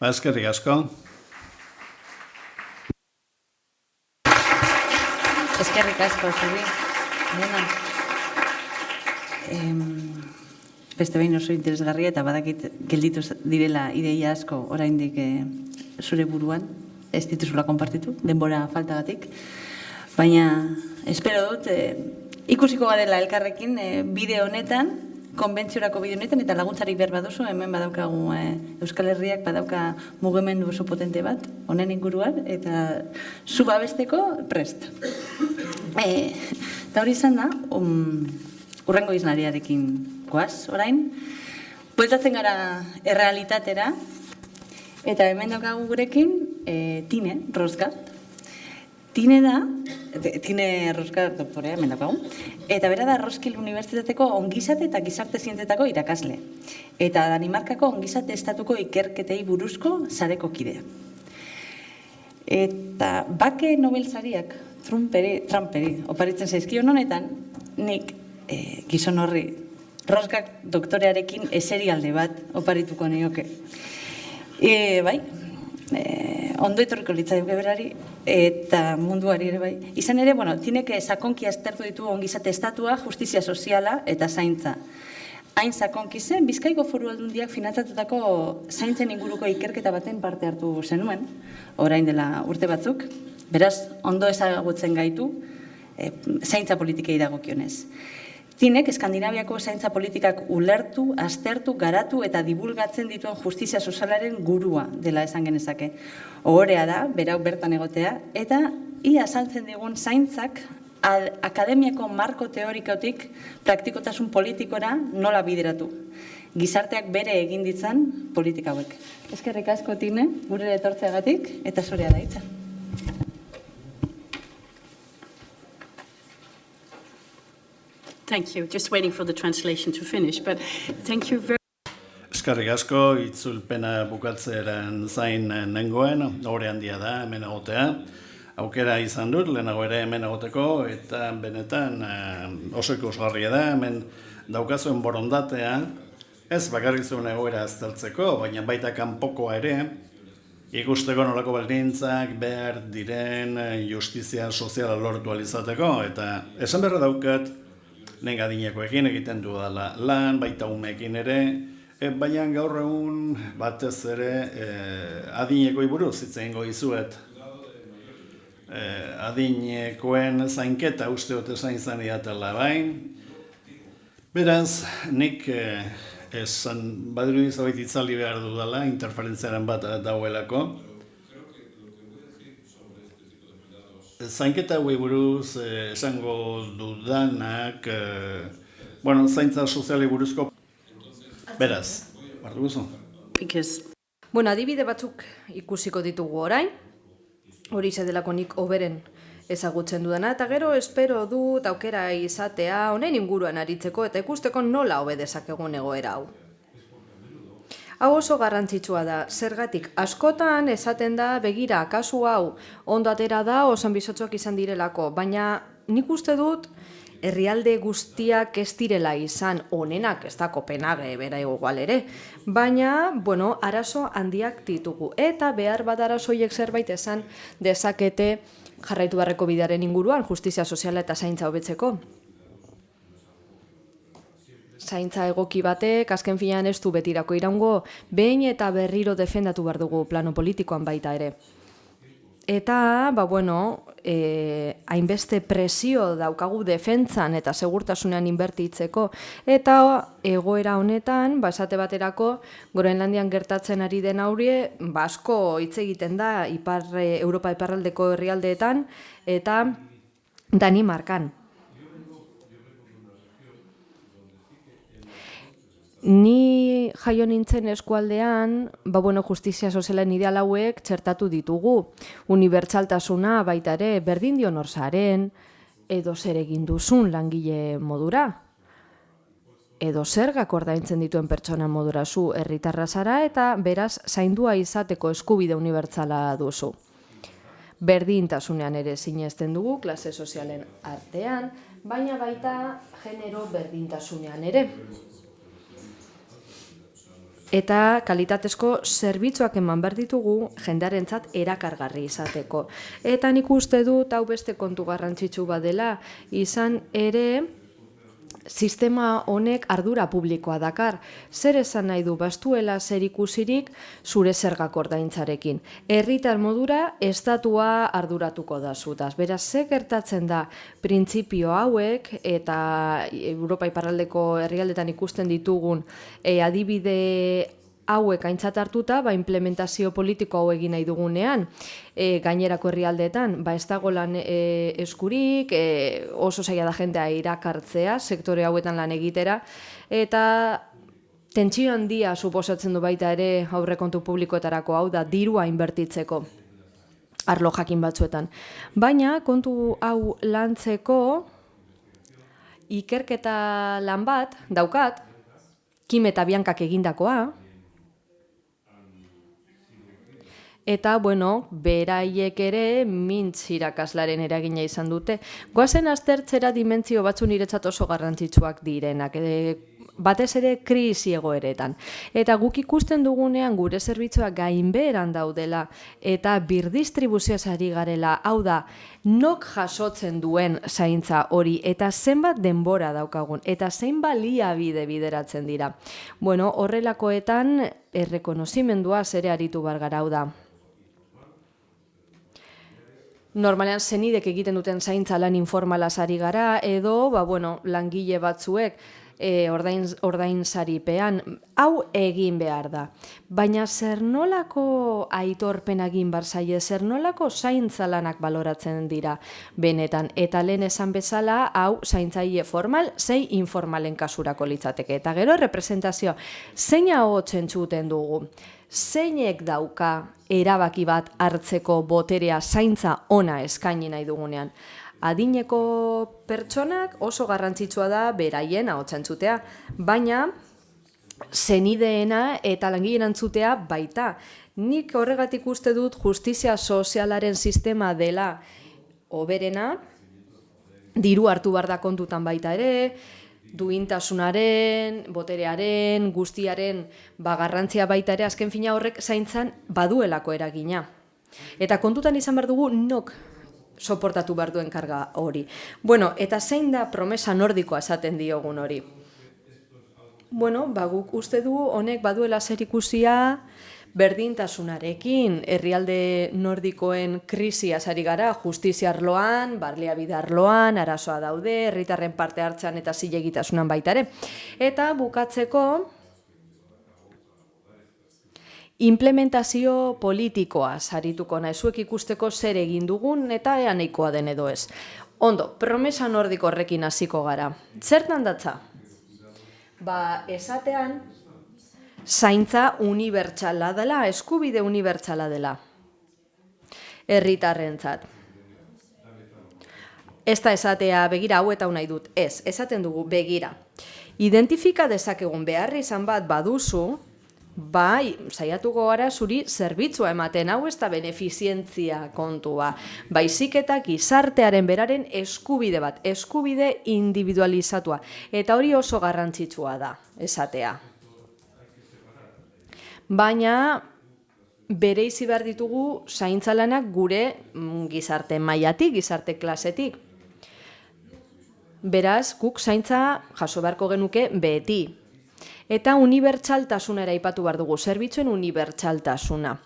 Eskerrik asko. Eskerrik asko, zuri. Nena. Beste behin oso interesgarria eta badakit gelditu direla ideia asko oraindik zure buruan. Ez dituzula konpartitu, denbora faltagatik. Baina espero dut ikusiko garela elkarrekin bide honetan, konbentziorako bide honetan, eta laguntzarik behar baduzu, hemen badaukagu Euskal Herriak badauka mugimendu oso potente bat, honen inguruan, eta zu babesteko prest. Eta hori izan da, urrengo iznariarekin goaz, orain, bueltatzen gara errealitatera, eta hemen daukagu gurekin Tine Rosga. Tine Rosga doktorea, hemen daukagu, eta bera da Roskilde Unibertsitateko ongizate eta gizarte zientetako irakasle, eta Danimarkako ongizate estatuko ikerketei buruzko sareko kidea. Eta bake Nobel sariak Trumperi oparitzen zaizkion honetan, nik gizon horri Rosgak doktorearekin eserialde bat oparituko nioke. Bai, ondo etorriko litzaiuke berari, eta munduari ere bai. Izan ere, Tinek sakonki aztertu ditu ongizate estatua, justizia soziala eta zaintza. Hain sakonki zen, Bizkaiko Foru Aldundiak finantzatutako zaintzen inguruko ikerketa baten parte hartu zenuen, orain dela urte batzuk. Beraz, ondo ezagutzen gaitu, zaintza politikei dagokionez. Tinek Eskandinaviako zaintza politikak ulertu, aztertu, garatu eta divulgatzen dituen justizia sozialaren gurua dela esan genezake. Ohorea da, berau bertan egotea, eta ia azaltzen digun zaintzak akademiako marko teorikotik praktikotasun politikora nola bideratu. Gizarteak bere egin ditzan politika hauek. Eskerrik asko, Tine, gure etortzeagatik, eta zurea da hitza. Thank you. Just waiting for the translation to finish, but thank you very Eskerrik asko, itzulpena bukatzearen zain nengoen, hori handia da, hemen egotea. Aukera izan dut, lehenago ere hemen egoteko, eta benetan oso ikusgarria da, hemen daukazuen borondatea, ez bakarrik zuen egoera aztertzeko, baina baita kanpokoa ere, ikusteko nolako baldintzak behar diren justizia soziala lortu alizateko, eta esan berra daukat, nire adinekoekin egiten dudala lan, baita umeekin ere, baina gaur egun batez ere adinekoi buruz hitz egingo dizuet. Adinekoen zainketa uste dut esan izan diatela bain. Beraz, nik esan badiru izabait itzali behar dudala, interferentziaren bat dauelako. Zainketa hauei buruz esango dudanak, zaintza soziali buruzko. Beraz, bardu guzu. Adibide batzuk ikusiko ditugu orain, hori delako nik hoberen ezagutzen dudana, eta gero espero dut aukera izatea honen inguruan aritzeko eta ikusteko nola hobe dezakegun egoera hau. Hau oso garrantzitsua da, zergatik askotan esaten da begira kasu hau ondo atera da oso bizotxoak izan direlako, baina nik uste dut herrialde guztiak ez direla izan onenak, ez da Kopenhague bera igual ere, baina, arazo handiak ditugu, eta behar bat arazoiek zerbait esan dezakete jarraitu beharreko bidearen inguruan, justizia soziala eta zaintza hobetzeko. Zaintza egoki batek, azken finean ez du betirako iraungo, behin eta berriro defendatu behar dugu plano politikoan baita ere. Eta, hainbeste presio daukagu defentzan eta segurtasunean inbertitzeko. Eta egoera honetan, esate baterako, Groenlandian gertatzen ari den haurie, asko hitz egiten da Europa iparraldeko herrialdeetan eta Danimarkan. Ni jaio nintzen eskualdean, justizia sozialen ideal hauek txertatu ditugu. Unibertsaltasuna baita ere, berdin dio nor zaren, edo zer egin duzun langile modura. Edo zergak ordaintzen dituen pertsona modura zu herritarra zara eta beraz zaindua izateko eskubide unibertsala duzu. Berdintasunean ere sinesten dugu, klase sozialen artean, baina baita genero berdintasunean ere. Eta kalitatezko zerbitzuak eman behar ditugu jendearentzat erakargarri izateko. Eta nik uste dut hau beste kontu garrantzitsu badela, izan ere sistema honek ardura publikoa dakar. Zer esan nahi du bastuela zer ikusirik zure zergak ordaintzarekin. Herritar modura estatua arduratuko da zutaz. Beraz, ze gertatzen da printzipio hauek eta Europa iparraldeko herrialdetan ikusten ditugun adibide hauek aintzat hartuta, implementazio politiko hau egin nahi dugunean, gainerako herrialdeetan, ez dago lan eskurik, oso zaila da jendea irakartzea, sektore hauetan lan egitera, eta tentsio handia suposatzen du baita ere aurrekontu publikoetarako, hau da, dirua inbertitzeko arlo jakin batzuetan. Baina, kontu hau lantzeko, ikerketa lan bat daukat, Kim eta Biankak egindakoa, eta, beraiek ere mintz irakaslaren eragina izan dute. Goazen aztertzera dimentsio batzu niretzat oso garrantzitsuak direnak, batez ere krisi egoeretan. Eta guk ikusten dugunean gure zerbitzuak gainbeheran daudela eta birdistribuzioaz ari garela, hau da, nok jasotzen duen zaintza hori eta zenbat denbora daukagun eta zein baliabide bideratzen dira. Horrelakoetan errekonozimendua ere aritu behar gara, hau da. Normalean zenidek egiten duten zaintza lan informalaz ari gara, edo langile batzuek ordainsaripean, hau egin behar da. Baina zer nolako aitorpen egin behar zaie, zer nolako zaintza lanak baloratzen dira benetan. Eta lehen esan bezala, hau zaintzaile formal, zein informalen kasurako litzateke. Eta gero representazioa, zein hau txentzuten dugu? Zeinek dauka erabaki bat hartzeko boterea zaintza ona eskaini nahi dugunean. Adineko pertsonak oso garrantzitsua da beraien ahotsa entzutea, baina zenideena eta langileen entzutea baita. Nik horregatik uste dut justizia sozialaren sistema dela hoberena, diru hartu behar da kontutan baita ere, duintasunaren, boterearen, guztiaren garrantzia baita ere, azken fina horrek zaintzan baduelako eragina. Eta kontutan izan behar dugu nok soportatu behar duen karga hori. Eta zein da promesa nordikoa esaten diogun hori? Guk uste du honek baduela zer ikusia berdintasunarekin, herrialde nordikoen krisia ari gara, justizia arloan, baliabide arloan, arazoa daude, herritarren parte hartzean eta zilegitasunan baita ere. Eta bukatzeko, implementazio politikoa sarituko nahi, zuek ikusteko zer egin dugun eta ea nahikoa den edo ez. Ondo, promesa nordiko horrekin hasiko gara. Zertan datza? Esatean, zaintza unibertsala dela, eskubide unibertsala dela, herritarrentzat. Ez da esatea begira hau eta hau nahi dut, ez, esaten dugu begira. Identifika dezakegun beharri izan bat baduzu, saiatuko gara zuri zerbitzua ematen, hau ez da benefizientzia kontua. Baizik eta gizartearen beraren eskubide bat, eskubide individualizatua. Eta hori oso garrantzitsua da, esatea. Baina bereizi behar ditugu zaintza lanak gure gizarte mailatik, gizarte klasetik. Beraz, guk zaintza jaso beharko genuke beti. Eta unibertsaltasuna ere aipatu behar dugu, zerbitzuen unibertsaltasuna.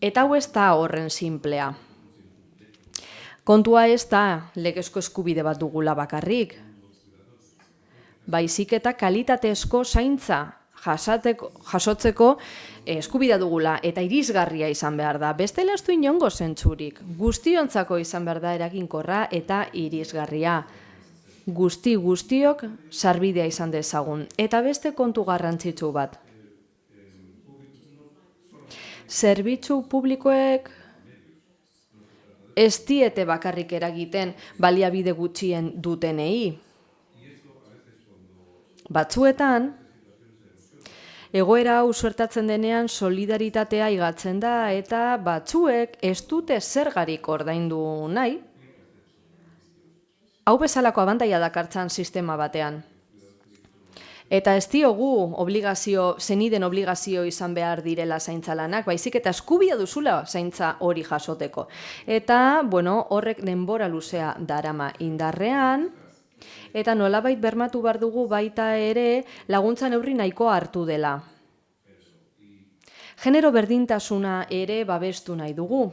Eta hau ez da horren simplea. Kontua ez da legezko eskubide bat dugula bakarrik. Baizik eta kalitatezko zaintza jasotzeko eskubidea dugula eta irisgarria izan behar da. Bestela ez du inongo zentzurik. Guztiontzako izan behar da eraginkorra eta irisgarria. Guztiok sarbidea izan dezagun. Eta beste kontu garrantzitsu bat. Zerbitzu publikoek ez diete bakarrik eragiten baliabide gutxien dutenei. Batzuetan, egoera hau suertatzen denean solidaritatea igatzen da eta batzuek ez dute zergarik ordaindu nahi, hau bezalako abantaila dakartzan sistema batean. Eta ez diogu zeniden obligazio izan behar direla zaintza lanak, baizik eta eskubidea duzula zaintza hori jasoteko. Eta, horrek denbora luzea darama indarrean, eta nolabait bermatu behar dugu baita ere laguntza neurri nahikoa hartu dela. Genero berdintasuna ere babestu nahi dugu.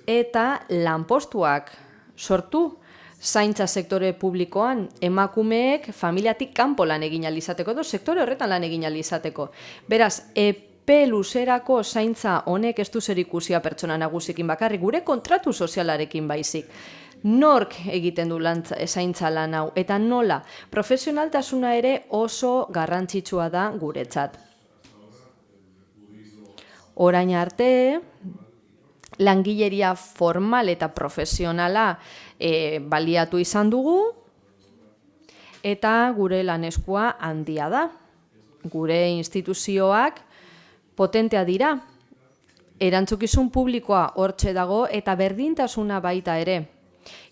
Eta lanpostuak sortu zaintza sektore publikoan, emakumeek familiatik kanpo lan egin ahal izateko edo sektore horretan lan egin ahal izateko. Beraz, epe luzerako zaintza honek ez du zerikusia pertsona nagusikin bakarrik, gure kontratu sozialarekin baizik. Nork egiten du zaintza lan hau eta nola? Profesionaltasuna ere oso garrantzitsua da guretzat. Orain arte, langileria formal eta profesionala baliatu izan dugu, eta gure laneskua handia da. Gure instituzioak potentea dira. Erantzukizun publikoa hortxe dago eta berdintasuna baita ere.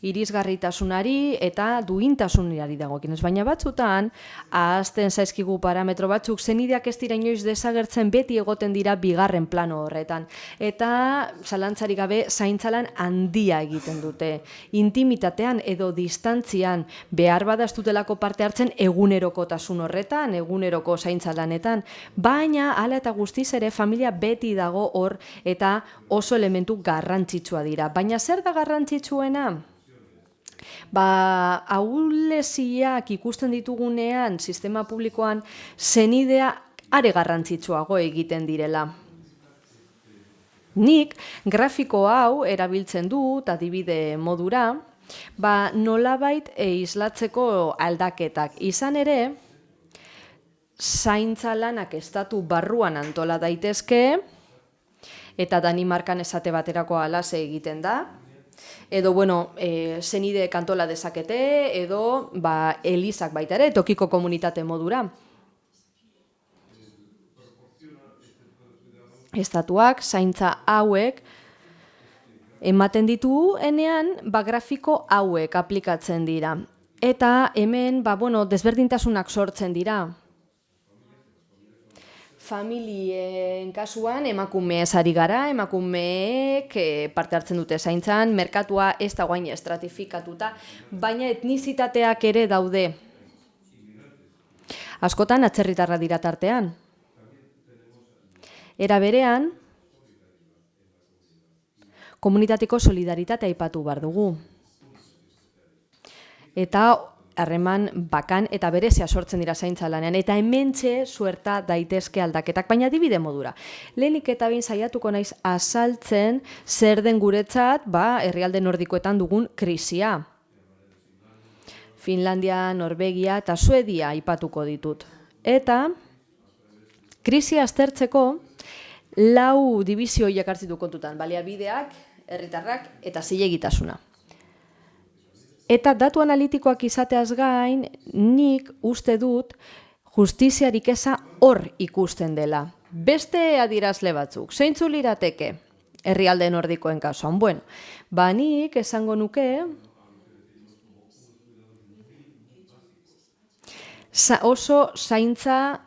Irisgarritasunari eta duintasunari dagokienez, baina batzutan ahazten zaizkigu parametro batzuk zenideak ez dira inoiz desagertzen beti egoten dira bigarren plano horretan. Eta zalantzarik gabe zaintzalan handia egiten dute. Intimitatean edo distantzian behar bada ez dutelako parte hartzen egunerokotasun horretan, eguneroko zaintzalanetan, baina hala eta guztiz ere familia beti dago hor eta oso elementu garrantzitsua dira. Baina zer da garrantzitsuena? Ahuleziak ikusten ditugunean sistema publikoan zenidea are garrantzitsuago egiten direla. Nik grafiko hau erabiltzen dut adibide modura, nolabait islatzeko aldaketak. Izan ere, zaintza lanak estatu barruan antola daitezke, eta Danimarkan esate baterako alase egiten da, edo, zenide kantola dezakete, edo, elizak baita ere, tokiko komunitate modura. Estatuak, zaintza hauek, ematen dituenean, grafiko hauek aplikatzen dira. Eta hemen, desberdintasunak sortzen dira. Familien kasuan emakumeez ari gara, emakumeek parte hartzen dute zaintzan, merkatua ez da guain estratifikatuta, baina etnizitateak ere daude. Askotan atzerritarra dira tartean. Era berean, komunitateko solidaritatea aipatu behar dugu. Eta harreman bakan eta berezia sortzen dira zaintza lanean, eta hementxe suerta daitezke aldaketak, baina adibide modura. Lehenik eta behin saiatuko naiz azaltzen zer den guretzat herrialde nordikoetan dugun krisia. Finlandia, Norvegia eta Suedia aipatuko ditut. Eta krisia aztertzeko 4 dibizioiak hartzitu kontutan, baliabideak, herritarrak eta zilegitasuna. Eta datu analitikoak izateaz gain, nik uste dut justiziarik eza hor ikusten dela. Beste adierazle batzuk, zeintzu lirateke herrialde nordikoen kasuan. Nik esango nuke oso zaintza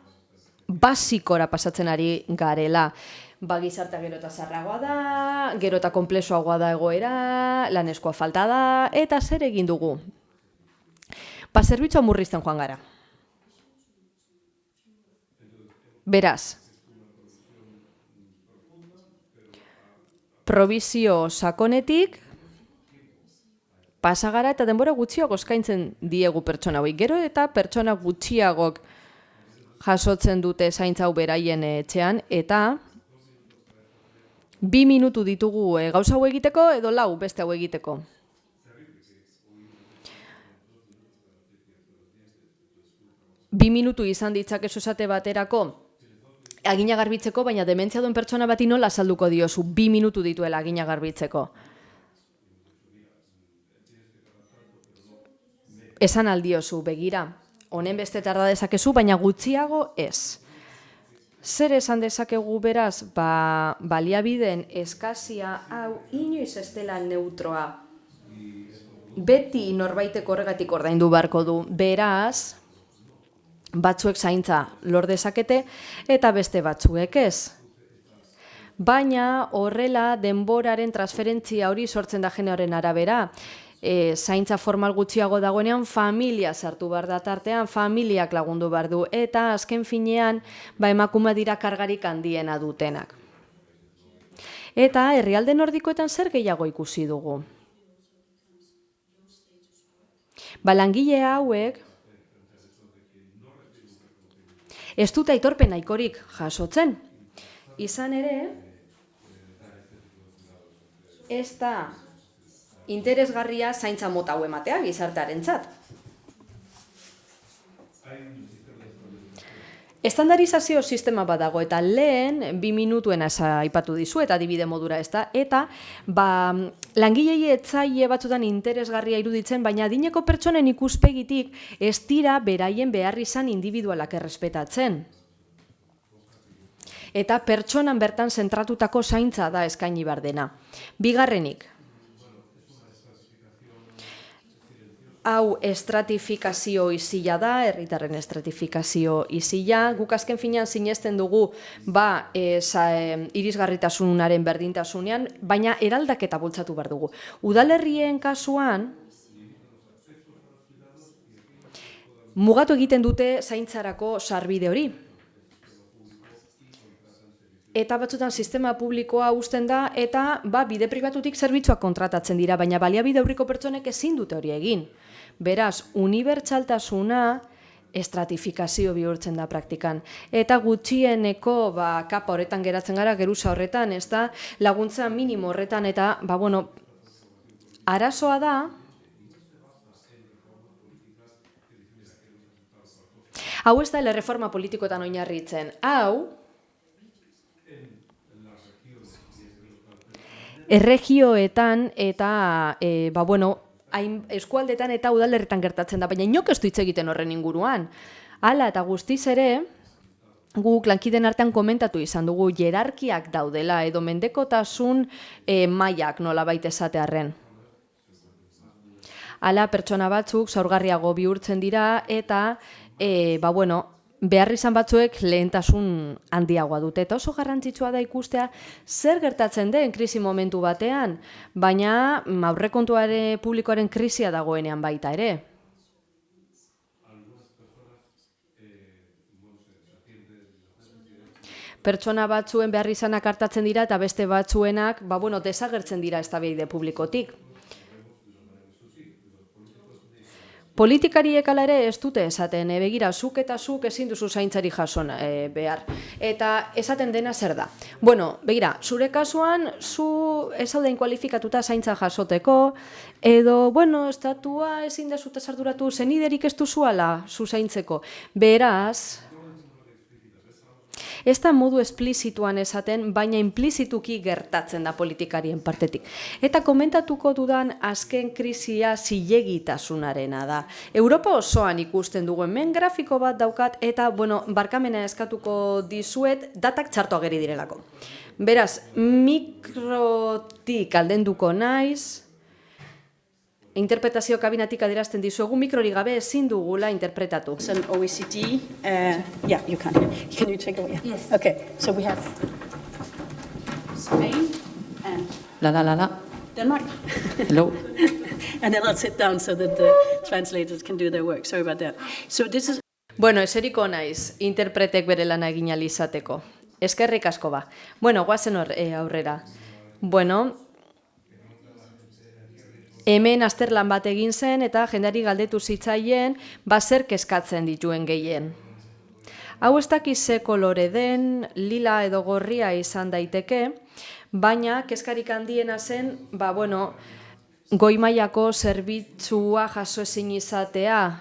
basikora pasatzen ari garela. Gizartea gero eta zarragoa da, gero eta konplexuagoa da egoera, laneskoa falta da, eta zer egin dugu? Zerbitzua murrizten joan gara. Beraz, probizio sakonetik pasagara eta denbora gutxiago eskaintzen diegu pertsona hauei. Gero eta pertsona gutxiagok jasotzen dute zaintza hau beraien etxean, eta 2 minutu ditugu gauza hau egiteko edo 4 beste hau egiteko. Bi minutu izan ditzakezu esate baterako agina garbitzeko, baina dementzia duen pertsona bati nola azalduko diozu 2 minutu dituela agina garbitzeko. Esan aldiozu, begira, honen beste tarda dezakezu, baina gutxiago ez. Zer esan dezakegu beraz, baliabideen eskazia hau inoiz ez dela neutroa. Beti norbaiteko horregatik ordaindu beharko du. Beraz, batzuek zaintza lor dezakete eta beste batzuek ez. Baina horrela denboraren transferentzia hori sortzen da generoaren arabera. Zaintza formal gutxiago dagoenean familia sartu behar da tartean, familiak lagundu behar du, eta azken finean emakume dira kargarik handiena dutenak. Eta herrialde nordikoetan zer gehiago ikusi dugu? Langile hauek ez dute aitorpen nahikorik jasotzen. Izan ere, ez da interesgarria zaintza mota hau ematea gizartearentzat. Estandarizazio sistema bat dago, eta lehen 2 minutuen aipatu dizu, eta adibide modura ez da, eta langilei etzaile batzutan interesgarria iruditzen, baina adineko pertsonen ikuspegitik ez dira beraien behar izan individualak errespetatzen. Eta pertsonan bertan zentratutako zaintza da eskaini behar dena. Bigarrenik, hau estratifikazio izila da, herritarren estratifikazio izila. Guk azken finean sinesten dugu irisgarritasunaren berdintasunean, baina eraldaketa bultzatu behar dugu. Udalerrien kasuan, mugatu egiten dute zaintzarako sarbide hori. Eta batzutan sistema publikoa uzten da, eta bide pribatutik zerbitzuak kontratatzen dira, baina baliabide aurriko pertsonek ezin dute hori egin. Beraz, unibertsaltasuna estratifikazio bihurtzen da praktikan. Eta gutxieneko kapa horretan geratzen gara, geruza horretan, ez da, laguntza minimo horretan, eta, arazoa da, hau ez da erreforma politikoetan oinarritzen, hau, erregioetan eta, eskualdetan eta udalerritan gertatzen da, baina inok ez du hitz egiten horren inguruan. Hala eta guztiz ere, guk lankideen artean komentatu izan dugu hierarkiak daudela edo mendekotasun mailak nolabait esatearren. Hala pertsona batzuk zaurgarriago bihurtzen dira eta, behar izan batzuek lehentasun handiagoa dute. Eta oso garrantzitsua da ikustea zer gertatzen den krisi momentu batean, baina aurrekontuare publikoaren krisia dagoenean baita ere. Pertsona batzuen behar izanak hartatzen dira eta beste batzuenak desagertzen dira eztabaide publikotik. Politikariek ala ere ez dute esaten, begira, zuk eta zuk ezin duzu zaintzari jason behar. Eta esaten dena zer da. Begira, zure kasuan, zu ez aldein kualifikatuta zaintza jasoteko, edo, estatua ezin da zute sarduratu, zeniderik ez duzuala zu zaintzeko. Beraz, ez da modu esplizituan esaten, baina implizituki gertatzen da politikarien partetik. Eta komentatuko dudan azken krisia zilegitasunarena da. Europa osoan ikusten dugu, hemen grafiko bat daukat, eta, barkamena eskatuko dizuet, datak txarto ageri direlako. Beraz, mikrotik aldenduko naiz, interpretazio kabinatik adierazten dizuegu, mikrori gabe ezin dugula interpretatu. It's an OECD. Yeah, you can. Can you take away? Yes. Okay, so we have Spain and Denmark. Hello. And then I'll sit down so that the translators can do their work. Sorry about that. So this is... Eseriko naiz, interpretek bere lana egin ahal izateko. Eskerrik asko ba. Goazen aurrera. Bueno, hemen azterlan bat egin zen eta jendeari galdetu zitzaien zer kezkatzen dituen gehien. Hau ez dakiz ze kolore den, lila edo gorria izan daiteke, baina kezkarik handiena zen, goi mailako zerbitzua jaso ezin izatea.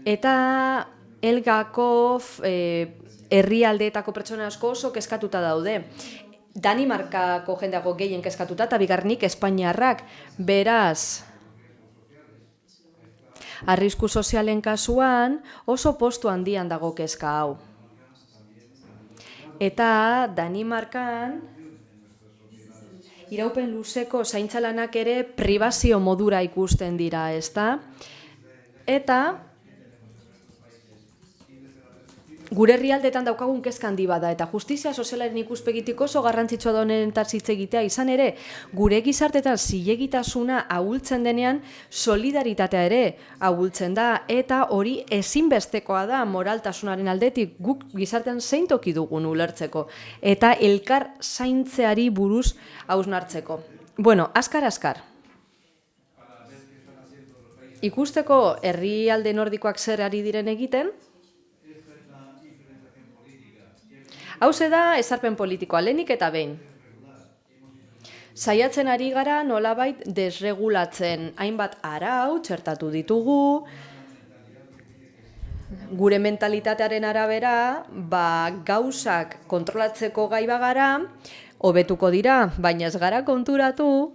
Eta Elgako herrialdeetako pertsona asko oso kezkatuta daude. Danimarkako jendeago gehien kezkatuta eta bigarrenik Espainiarrak. Beraz, arrisku sozialen kasuan oso postu handian dago kezka hau. Eta Danimarkan iraupen luzeko zaintzalanak ere pribazio modura ikusten dira, ezta? Eta gure herrialdetan daukagun kezka handi bada, eta justizia sozialaren ikuspegitik oso garrantzitsua da honetaz hitz egitea, izan ere, gure gizartetan zilegitasuna ahultzen denean, solidaritatea ere ahultzen da, eta hori ezinbestekoa da moraltasunaren aldetik guk gizartean zein toki dugun ulertzeko, eta elkar zaintzeari buruz hausnartzeko. Bueno, azkar. Ikusteko herrialde nordikoak zer ari diren egiten, hauze da ezarpen politikoa, lehenik eta behin. Saiatzen ari gara nolabait desregulatzen, hainbat arau txertatu ditugu, gure mentalitatearen arabera, gauzak kontrolatzeko gai bagara, hobetuko dira, baina ez gara konturatu,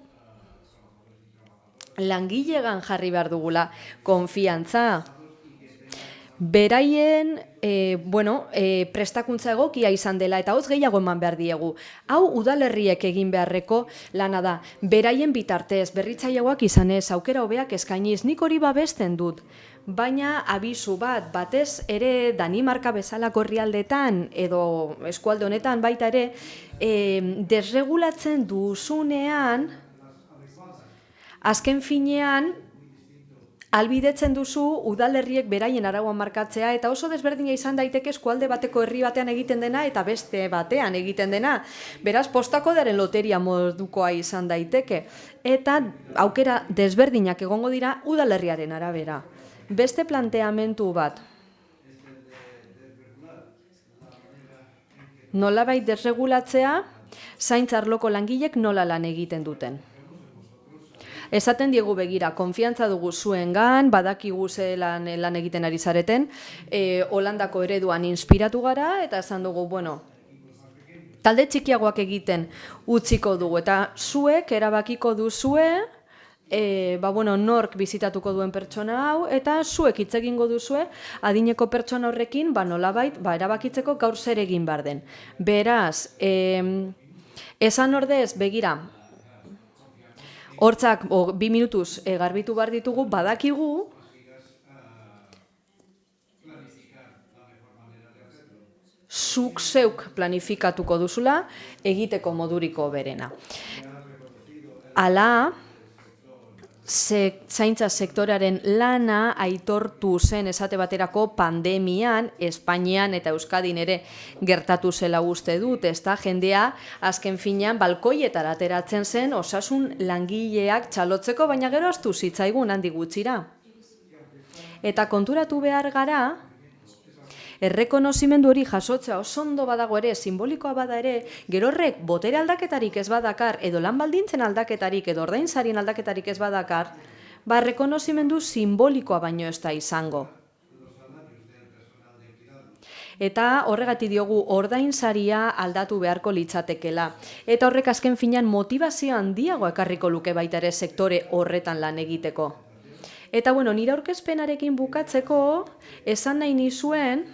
langilegan jarri behar dugula konfiantza. Beraien prestakuntza egokia izan dela eta hotz gehiago eman behar diegu. Hau udalerriek egin beharreko lana da. Beraien bitartez, berritzaileagoak izanez, aukera hobeak eskainiz, nik hori babesten dut. Baina abisu batez ere Danimarka bezalako herrialdetan edo eskualde honetan baita ere, desregulatzen duzunean, azken finean, albidetzen duzu udalerriek beraien arauan markatzea eta oso desberdina izan daiteke eskualde bateko herri batean egiten dena eta beste batean egiten dena. Beraz, postako daren loteria modukoa izan daiteke. Eta aukera desberdinak egongo dira udalerriaren arabera. Beste planteamentu bat. Nolabait desregulatzea, zaintza arloko langilek nola lan egiten duten. Esaten diegu begira, konfiantza dugu zuengan, badakigu ze lan egiten ari zareten, Holandako ereduan inspiratu gara, eta esan dugu, talde txikiagoak egiten utziko dugu, eta zuek erabakiko duzue, nork bizitatuko duen pertsona hau, eta zuek hitz egingo duzue, adineko pertsona horrekin, nolabait, erabakitzeko gaur zer egin behar den. Beraz, esan ordez, begira, hortzak 2 minutuz garbitu behar ditugu, badakigu, zuk zeuk planifikatuko duzula egiteko moduriko berena. Hala, zaintza sektorearen lana aitortu zen esate baterako pandemian, Espainian eta Euskadin ere gertatu zela uste dut, ezta jendea azken finean balkoietara ateratzen zen osasun langileak txalotzeko, baina gero ahaztu zitzaigun handik gutxira. Eta konturatu behar gara, errekonozimendu hori jasotzea oso ondo badago ere, simbolikoa bada ere, gero horrek botere aldaketarik ez badakar, edo lan baldintzen aldaketarik, edo ordainsarien aldaketarik ez badakar, errekonozimendu simbolikoa baino ez da izango. Eta horregatik diogu ordainsaria aldatu beharko litzatekela. Eta horrek azken finean motivazio handiago ekarriko luke baita ere sektore horretan lan egiteko. Eta nire aurkezpenarekin bukatzeko, esan nahi nizuen,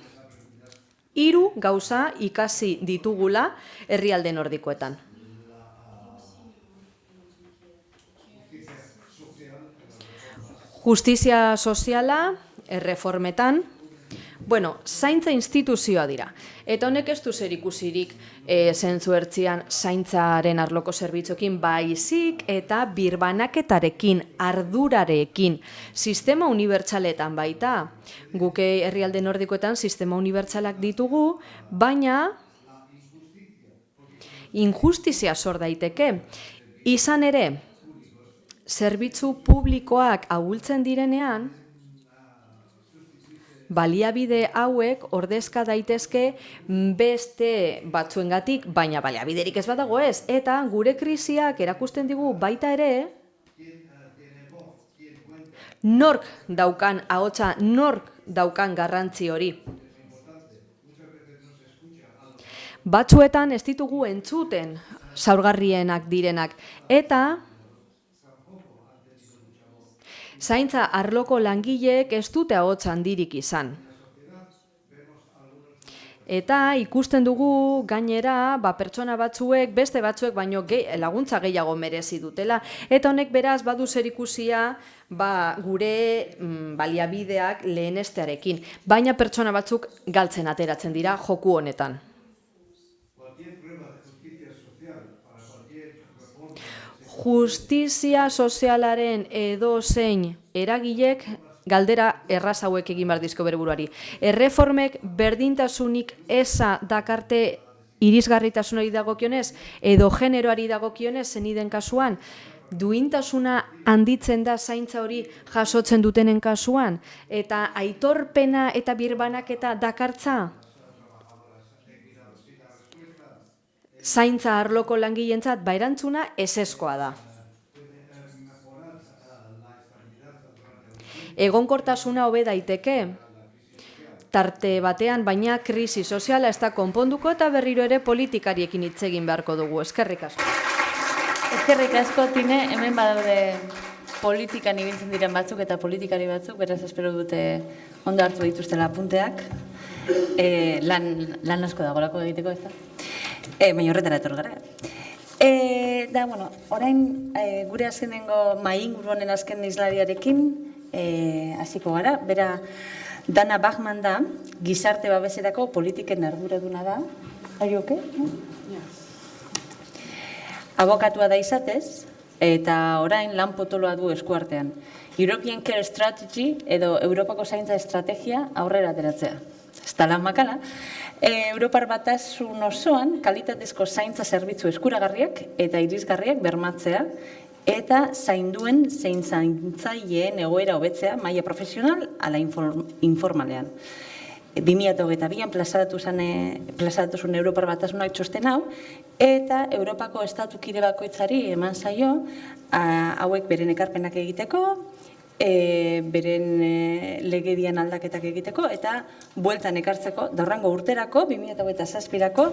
3 gauza ikasi ditugula herrialde nordikoetan. Justizia soziala, erreformetan, zaintza instituzioa dira. Eta honek ez du zer ikusirik zentzu ertzian zaintzaren arloko zerbitzuekin baizik eta birbanaketarekin, ardurarekin, sistema unibertsaletan baita. Guke herrialde nordikoetan sistema unibertsalak ditugu, baina injustizia sor daiteke. Izan ere, zerbitzu publikoak ahultzen direnean, baliabide hauek ordezka daitezke beste batzuengatik, baina baliabiderik ez badago ez. Eta gure krisiak erakusten digu baita ere, nork daukan ahotsa, nork daukan garrantzi hori. Batzuetan ez ditugu entzuten zaurgarrienak direnak, eta zaintza arloko langileek ez dute ahots handirik izan. Eta ikusten dugu gainera pertsona batzuek, beste batzuek baino laguntza gehiago merezi dutela. Eta honek beraz badu zerikusia gure baliabideak lehenestearekin. Baina pertsona batzuk galtzen ateratzen dira joku honetan. Justizia sozialaren edozein eragilek galdera erraz hauek egin behar dizko bere buruari. Erreformek berdintasunik eza dakarte irisgarritasunari dagokionez edo generoari dagokionez zeniden kasuan, duintasuna handitzen da zaintza hori jasotzen dutenen kasuan, eta aitorpena eta birbanaketa dakartza? Zaintza arloko langileentzat erantzuna ezezkoa da. Egonkortasuna hobe daiteke, tarte batean, baina krisi soziala ez da konponduko eta berriro ere politikariekin hitz egin beharko dugu. Eskerrik asko. Eskerrik asko, Tine, hemen badaude politikan ibiltzen diren batzuk eta politikari batzuk, beraz espero dute ondo hartu dituztela apunteak. Lan asko dagolako egiteko, ez da? Baina horretara etor gara. Orain gure azkenengo inguru honen azken izlariarekin hasiko gara. Bera, Dana Bachmann da, gizarte babeserako politiken arduraduna da. Aioke? Abokatua da izatez, eta orain lan potoloa du eskuartean. European Care Strategy edo Europako zaintza estrategia aurrera ateratzea. Ez da lan makala. Europar Batasun osoan kalitatezko zaintza zerbitzu eskuragarriak eta irisgarriak bermatzea eta zainduen zein zaintzaileen egoera hobetzea maila profesional ala informalean. 2022an plazaratu zuen Europar Batasunak txosten hau, eta Europako estatu kide bakoitzari eman zaio hauek beren ekarpenak egiteko, beren legedian aldaketak egiteko, eta bueltan ekartzeko, daurrango urterako, 2027ako,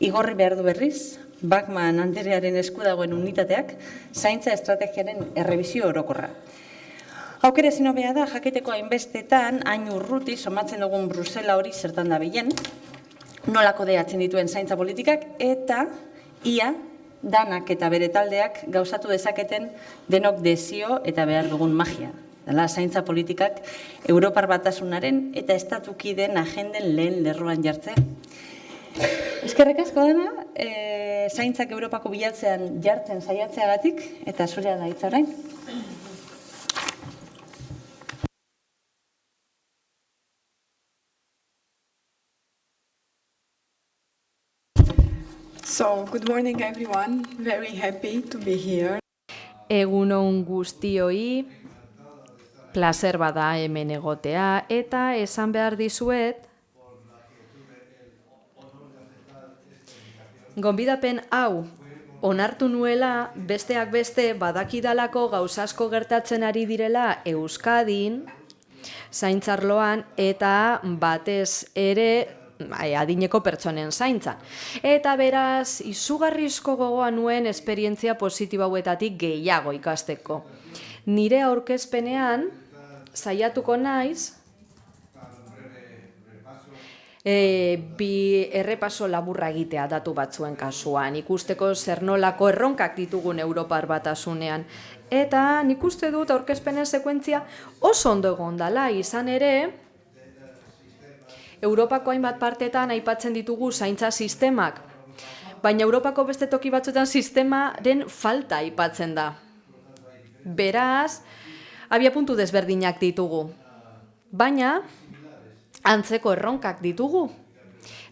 igorri behar du berriz, Bachmann Anderearen esku dagoen unitateak, zaintza estrategiaren errebizio orokorra. Aukera ezin hobea da, jakiteko hainbestetan, hain urruti, somatzen dugun Brusela hori zertan da bilen, nolako deatzen dituen zaintza politikak, eta ia danak eta bere taldeak gauzatu dezaketen denok desio eta behar dugun magia. Dela, zaintza politikak Europar Batasunaren eta estatukideen agenden lehen lerroan jartzea. Eskerrik asko dena, zaintzak Europako bilatzean jartzen saiatzeagatik, eta zurea da hitza orain. So, good morning everyone. Very happy to be here. Egunon guztioi, plazer bada hemen egotea, eta esan behar dizuet, gonbidapen hau onartu nuela besteak beste badakidalako gauzasko gertatzen ari direla Euskadin, zaintzarloan, eta batez ere adineko pertsonen zaintza. Eta beraz, izugarrizko gogoa nuen esperientzia positibo hauetatik gehiago ikasteko. Nire aurkezpenean, saiatuko naiz, bi errepaso laburra egitea datu batzuen kasuan, ikusteko zer nolako erronkak ditugun Europar Batasunean. Eta nik uste dut aurkezpenen sekuentzia oso ondo egon dela, izan ere, Europako hainbat partetan aipatzen ditugu zaintza sistemak, baina Europako beste toki batzuetan sistemaren falta aipatzen da. Beraz, abiapuntu desberdinak ditugu, baina antzeko erronkak ditugu.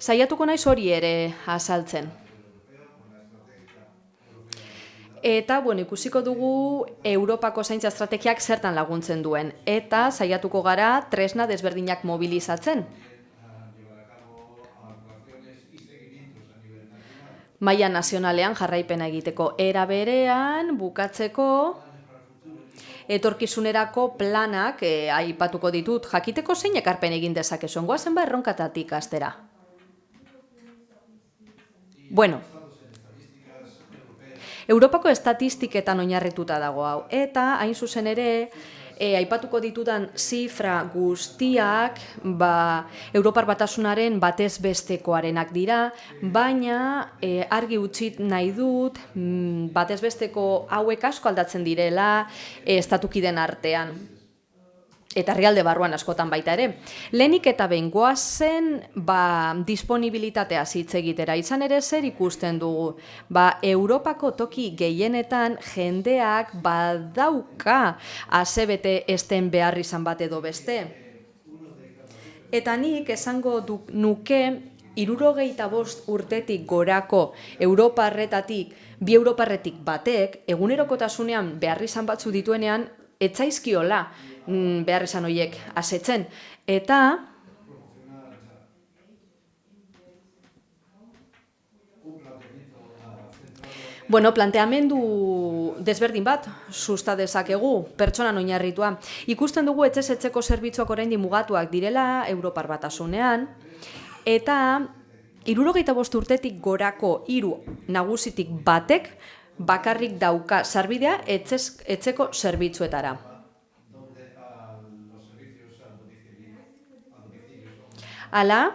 Saiatuko naiz hori ere azaltzen. Eta, bueno, ikusiko dugu Europako zaintza estrategiak zertan laguntzen duen. Eta saiatuko gara tresna desberdinak mobilizatzen. Maila nazionalean jarraipena egiteko. Era berean, bukatzeko, etorkizunerako planak aipatuko ditut, jakiteko zein ekarpen egin dezakezuen, goazen erronkatatik astera. Bueno, Europako estatistiketan oinarrituta dago hau, eta hain zuzen ere, aipatuko ditudan zifra guztiak Europar Batasunaren batez bestekoarenak dira, baina argi utzi nahi dut batez besteko hauek asko aldatzen direla estatukideen artean. Eta herrialde barruan askotan baita ere. Lehenik eta behin goazen disponibilitatea hitz egitera. Izan ere zer ikusten dugu. Europako toki gehienetan jendeak badauka asebete esten behar izan bat edo beste. Eta nik esango nuke 65 urtetik gorako Europarretatik, bi Europarretik batek, egunerokotasunean behar izan batzu dituenean, etzaizkiola behar izan horiek asetzen. Eta planteamendu desberdin bat susta dezakegu pertsonan oinarritua. Ikusten dugu etxez etxeko zerbitzuak oraindik mugatuak direla Europar Batasunean, eta 65 urtetik gorako 3 nagusitik batek bakarrik dauka sarbidea etxeko zerbitzuetara. Hala,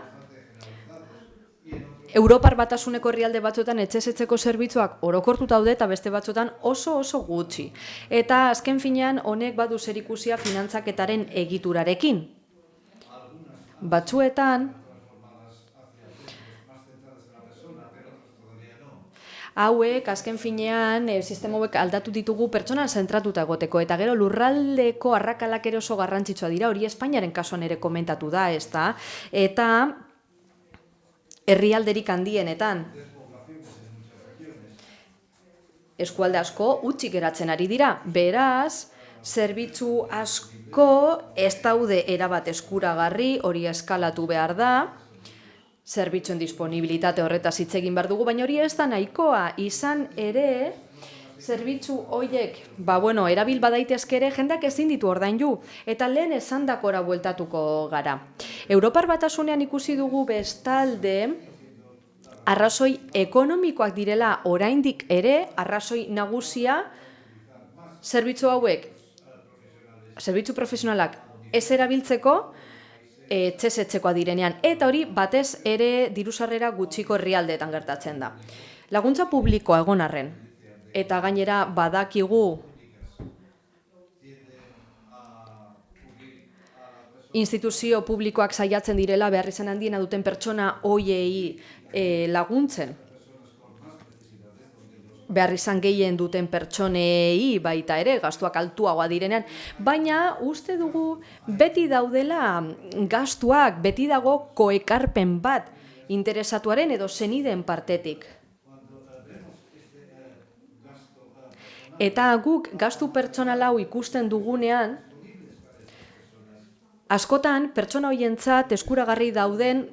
Europar Batasuneko herrialde batzuetan etxez-etxeko zerbitzuak orokortuta daude eta beste batzuetan oso gutxi. Eta azken finean honek badu zerikusia finantzaketaren egiturarekin. Batzuetan hauek azken finean sistema hauek aldatu ditugu pertsonan zentratuta egoteko, eta gero lurraldeko arrakalak ere oso garrantzitsua dira, hori Espainiaren kasuan ere komentatu da, ezta? Eta herrialderik handienetan eskualde asko utzik geratzen ari dira. Beraz, zerbitzu asko ez daude erabat eskuragarri, hori eskalatu behar da. Zerbitzuen disponibilitate horretaz hitz egin behar dugu, baina hori ez da nahikoa. Izan ere, zerbitzu horiek, erabil badaitezke ere, jendeak ezin ditu ordaindu, eta lehen esandakora bueltatuko gara. Europar Batasunean ikusi dugu bestalde, arrazoi ekonomikoak direla oraindik ere, arrazoi nagusia, zerbitzu hauek, zerbitzu profesionalak ez erabiltzeko, etxez-etxekoa direnean, eta hori batez ere diru-sarrera gutxiko herrialdeetan gertatzen da. Laguntza publikoa egon arren, eta gainera badakigu instituzio publikoak saiatzen direla behar izan handiena duten pertsona hoiei laguntzen. Behar izan gehien duten pertsonei baita ere, gastuak altuagoa direnean, baina uste dugu beti daudela gastuak, beti dago koekarpen bat interesatuaren edo senideen partetik. Eta guk gastu pertsonal hau ikusten dugunean, askotan pertsona horientzat eskuragarri dauden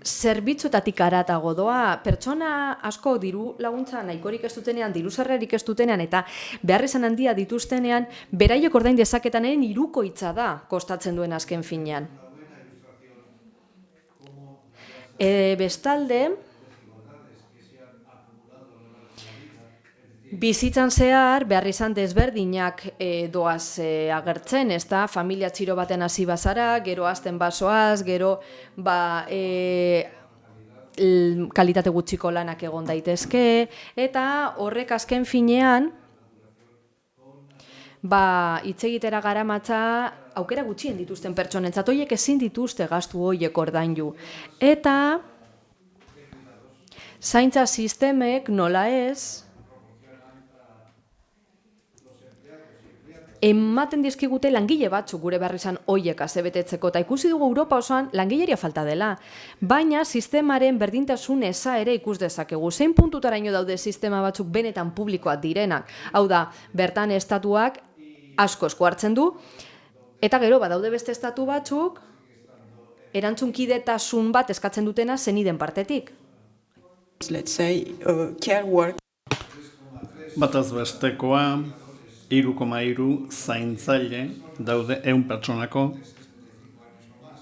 zerbitzuetatik haratago doa. Pertsona asko diru laguntza nahikorik ez dutenean, diru sarrerarik ez dutenean eta behar izan handia dituztenean, beraiek ordain dezaketanaren hirukoitza da kostatzen duen azken finean. Bestalde, bizitzan zehar behar izan desberdinak doaz agertzen, ez da, familia txiro baten hasi bazara, gero azten basoaz, gero kalitate gutxiko lanak egon daitezke, eta horrek azken finean, hitz egitera garamatza aukera gutxien dituzten pertsonentzat, horiek ezin dituzte gastu horiek ordaindu. Eta zaintza sistemek nola ez, ematen dizkigute langile batzuk gure behar izan hoiek asebetetzeko, eta ikusi dugu Europa osoan langileria falta dela. Baina sistemaren berdintasun eza ere ikus dezakegu. Zein puntutaraino daude sistema batzuk benetan publikoak direnak? Hau da, bertan estatuak asko esku hartzen du, eta gero badaude beste estatu batzuk erantzunkidetasun bat eskatzen dutena zeniden partetik. Let's say care work. Bataz bestekoa, 3,3 zaintzaile daude 100 pertsonako,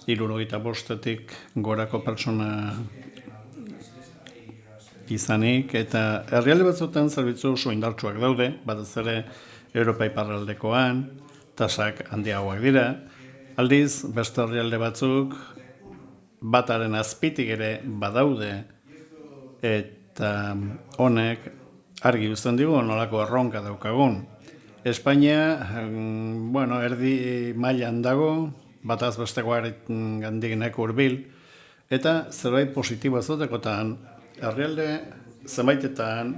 75-etik gorako pertsona izanik, eta herrialde batzuetan zerbitzu oso indartsuak daude, batez ere Europa iparraldekoan, tasak handiagoak dira, aldiz beste herrialde batzuk bataren azpitik ere badaude, eta honek argi uzten digu nolako erronka daukagun. Espainia, erdi mailan dago, bataz bestekoaren gandik nahiko hurbil, eta zerbait positiboa zotekotan, herrialde zenbaitetan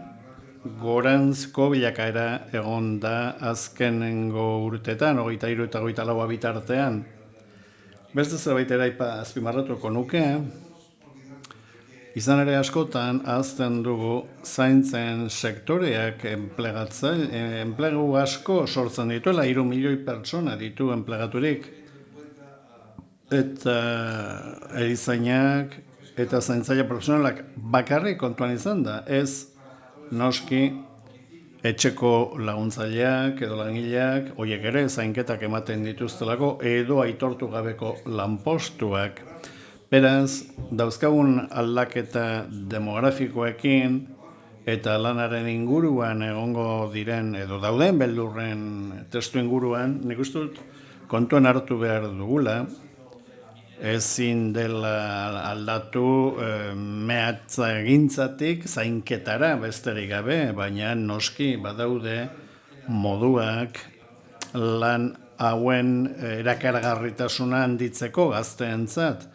goranzko bilakaera egon da azkenengo urteetan, 23 eta 24 bitartean. Beste zerbait ere azpimarratuko nuke, izan ere askotan ahazten dugu zaintzen sektoreak enplegu asko sortzen dituela, 3 milioi pertsona ditu enplegaturik. Eta erizainak eta zaintzaile profesionalak bakarrik kontuan izan da, ez noski etxeko laguntzaileak edo langileak, horiek ere zainketak ematen dituztelako edo aitortu gabeko lanpostuak. Beraz, dauzkagun aldaketa demografikoekin eta lanaren inguruan egongo diren edo dauden beldurren testu inguruan, nik uste dut kontuan hartu behar dugula, ezin dela aldatu mehatza egintzatik zainketara besterik gabe, baina noski badaude moduak lan hauen erakargarritasuna handitzeko gazteentzat,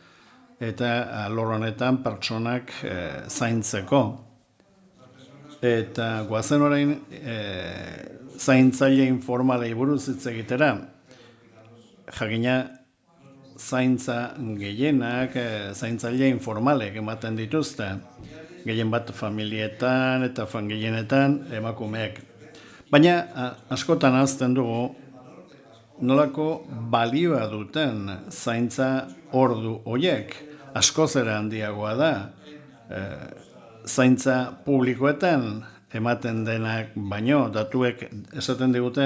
eta alor honetan pertsonak zaintzeko. Eta goazen orain zaintzaile informalei buruz hitz egitera. Jakina zaintza gehienak, zaintzaile informalek ematen dituzte. Gehien bat familietan eta gehienetan emakumeek. Baina askotan ahazten dugu nolako balioa duten zaintza ordu horiek. Askoz ere handiagoa da, zaintza publikoetan ematen denak baino, datuek esaten digute,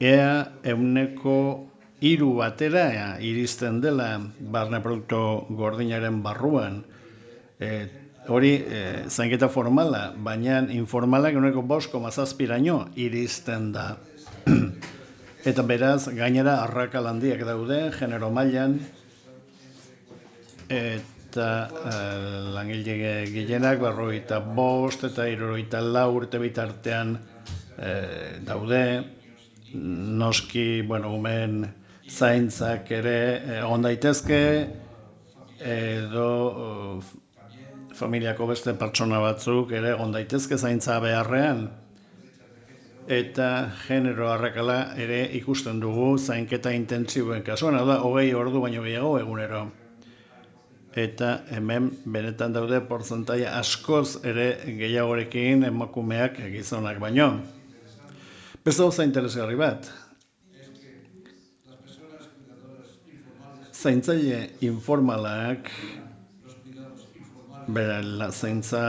ea 3% batera iristen dela barne produktu gordinaren barruan. Hori zainketa formala, baina informalak 5,7% iristen da. Eta beraz, gainera arrakal handiak daude, genero mailan, eta langile gehienak 45 eta 64 urte bitartean daude. Noski, umeen zaintzak ere egon daitezke, edo familiako beste pertsona batzuk ere egon daitezke zaintza beharrean. Eta genero arrakala ere ikusten dugu zainketa intentsiboen kasuan, hau da, 20 ordu baino gehiago egunero. Eta hemen benetan daude portzentaia askoz ere gehiagorekin emakumeak gizonak baino. Beste gauza interesgarri bat. Zaintzaile informalak, zaintza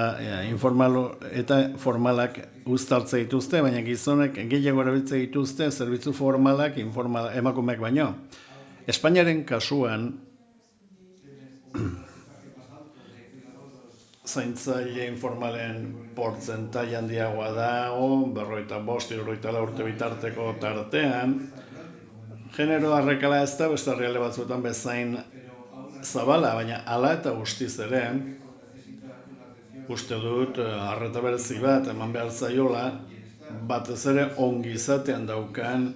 informal eta formalak uztartze dituzte, baina gizonek gehiago erabiltze dituzte zerbitzu formalak emakumeak baino. Espainiaren kasuan, zaintzaile informalen portzentai handiagoa dago, 45-74 urte bitarteko tartean. Genero arrakala ez da, beste herrialde batzuetan bezain zabala, baina hala eta guztiz ere, uste dut arreta berezi bat eman behar zaiola, batez ere ongizatean daukan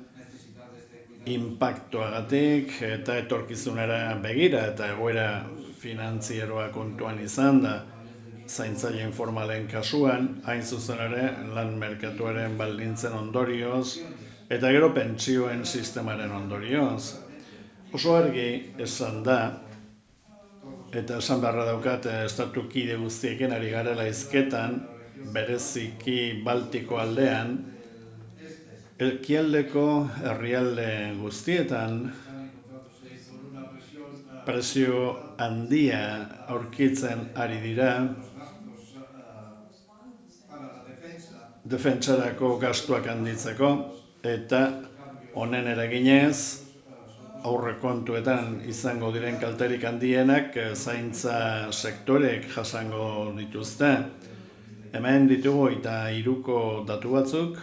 inpaktuagatik eta etorkizunera begira eta egoera finantzieroa kontuan izan da. zaintzaile informalen kasuan, hain zuzen ere lan merkatuaren baldintzen ondorioz, eta gero pentsioen sistemaren ondorioz. Oso argi esan da, eta esan beharra daukat estatu kide guztiekin ari garela hizketan, bereziki Baltiko aldean, ekialdeko herrialde guztietan presio handia aurkitzen ari dira defentsarako gastuak handitzeko, eta honen eraginez aurrekontuetan izango diren kalterik handienak zaintza sektorek jasango dituzte. Hemen ditugu eta 3ko datu batzuk,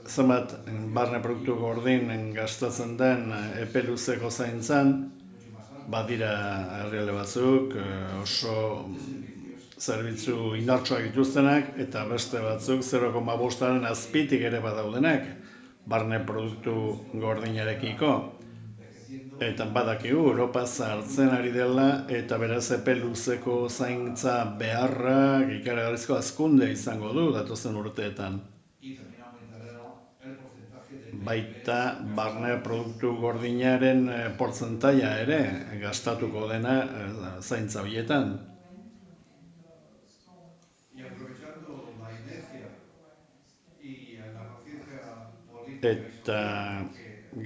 zenbat barne produktu gordin gastatzen den epe luzeko zaintzan, badira herrialde batzuk oso zerbitzu indartsuak dituztenak, eta beste batzuk 0,5aren azpitik ere badaudenak barne produktu gordinarekiko. Eta badakigu Europa zahartzen ari dela, eta beraz epe luzeko zaintza beharra ikaragarrizko hazkunde izango du datozen urteetan. Baita barne produktu gordinaren portzentaia ere gastatuko dena zaintza horietan. Eta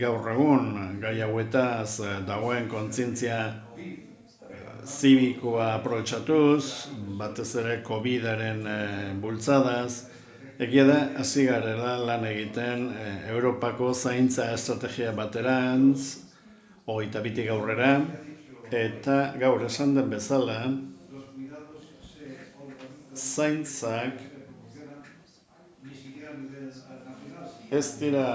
gaur egun gai hauetaz dagoen kontzientzia zibikoa aprobetxatuz, batez ere COVID-aren bultzadaz, egia da hasi garela lan egiten Europako zaintza estrategia baterantz, 22 aurrera, eta gaur esan den bezala, zaintzak ez dira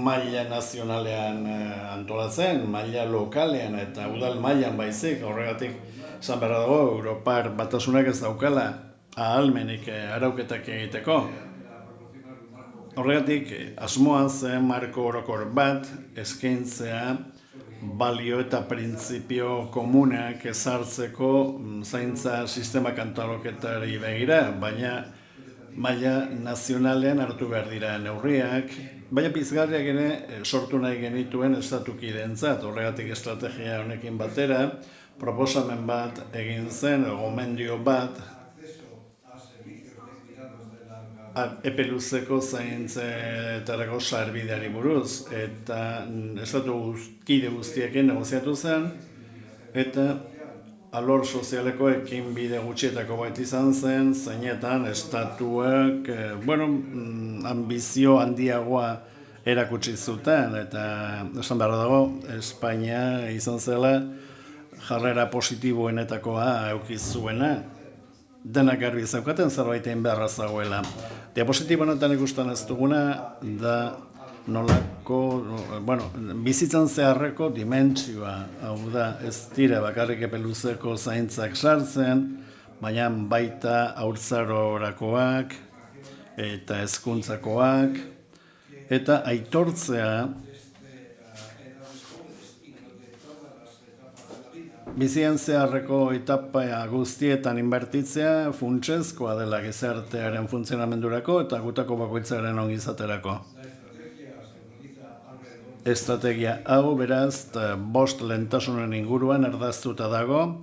maila nazionalean antolatzen, maila lokalean eta udal mailan baizik, horregatik esan behar dago, Europar batasunak ez daukala ahalmenik arauketak egiteko. Horregatik asmoa zen marko orokor bat eskaintzea balio eta printzipio komunak ezartzeko zaintza sistema kantaloketari begira, baina maila nazionalean hartu behar dira neurriak, baina pizgarriak ere sortu nahi genituen estatukideentzat. Horregatik estrategia honekin batera, proposamen bat egin zen, gomendio bat, epe luzeko zaintzetarako sarbideari buruz, eta estatu kide guztiekin negoziatu zen, eta alor sozialeko ekinbide gutxietako bat izan zen, zeinetan estatuak, ambizio handiagoa erakutsi zuten, eta esan behar dago, Espainia izan zela jarrera positiboenetakoa eduki zuena. Denak garbi zeukaten zerbaitein beharra zagoela. Diapositibo honetan ikusten ez duguna da nolako, bizitzan zeharreko dimentsioa, hau da, ez dira bakarrik epe luzeko zaintzak sartzen, baina baita haurtzarorakoak eta hezkuntzakoak, eta aitortzea bizian zeharreko etapa guztietan inbertitzea funtsezkoa dela gizartearen funtzionamendurako eta gutako bakoitzaren ongizaterako. Estrategia hau beraz 5 lehentasunen inguruan erdaztuta dago,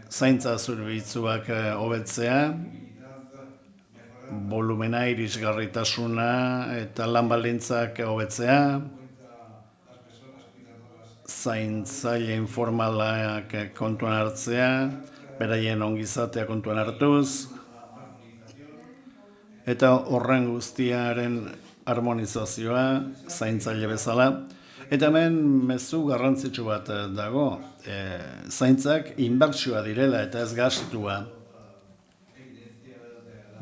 zaintza zerbitzuak hobetzea, volumena, irisgarritasuna eta lan baldintzak hobetzea, zaintzaile informalak kontuan hartzea, beraien ongizatea kontuan hartuz, eta horren guztiaren harmonizazioa, zaintzaile bezala. Eta hemen mezu garrantzitsu bat dago, zaintzak inbertsioa direla eta ez gastua.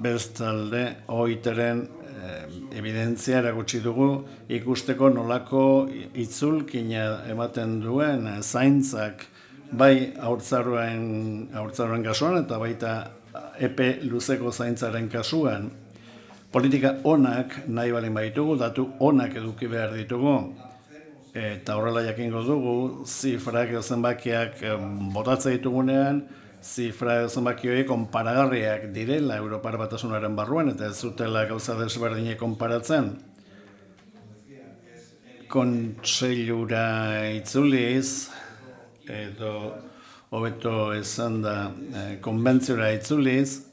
Bestalde, OIT-ren evidentzia erakutsi dugu ikusteko nolako itzulkina ematen duen zaintzak bai haurtzaroen kasuan eta baita epe luzeko zaintzaren kasuan. Politika onak nahi balin baitugu, datu onak eduki behar ditugu. eta horrela jakingo dugu, zifrak edo zenbakiak botatzen ditugunean, zifra edo zenbaki horiek konparagarriak direla Europar Batasunaren barruan, eta ez zutela gauza desberdinek konparatzen. Kontseilura itzuliz, edo hobeto esan da konbentziora itzuliz,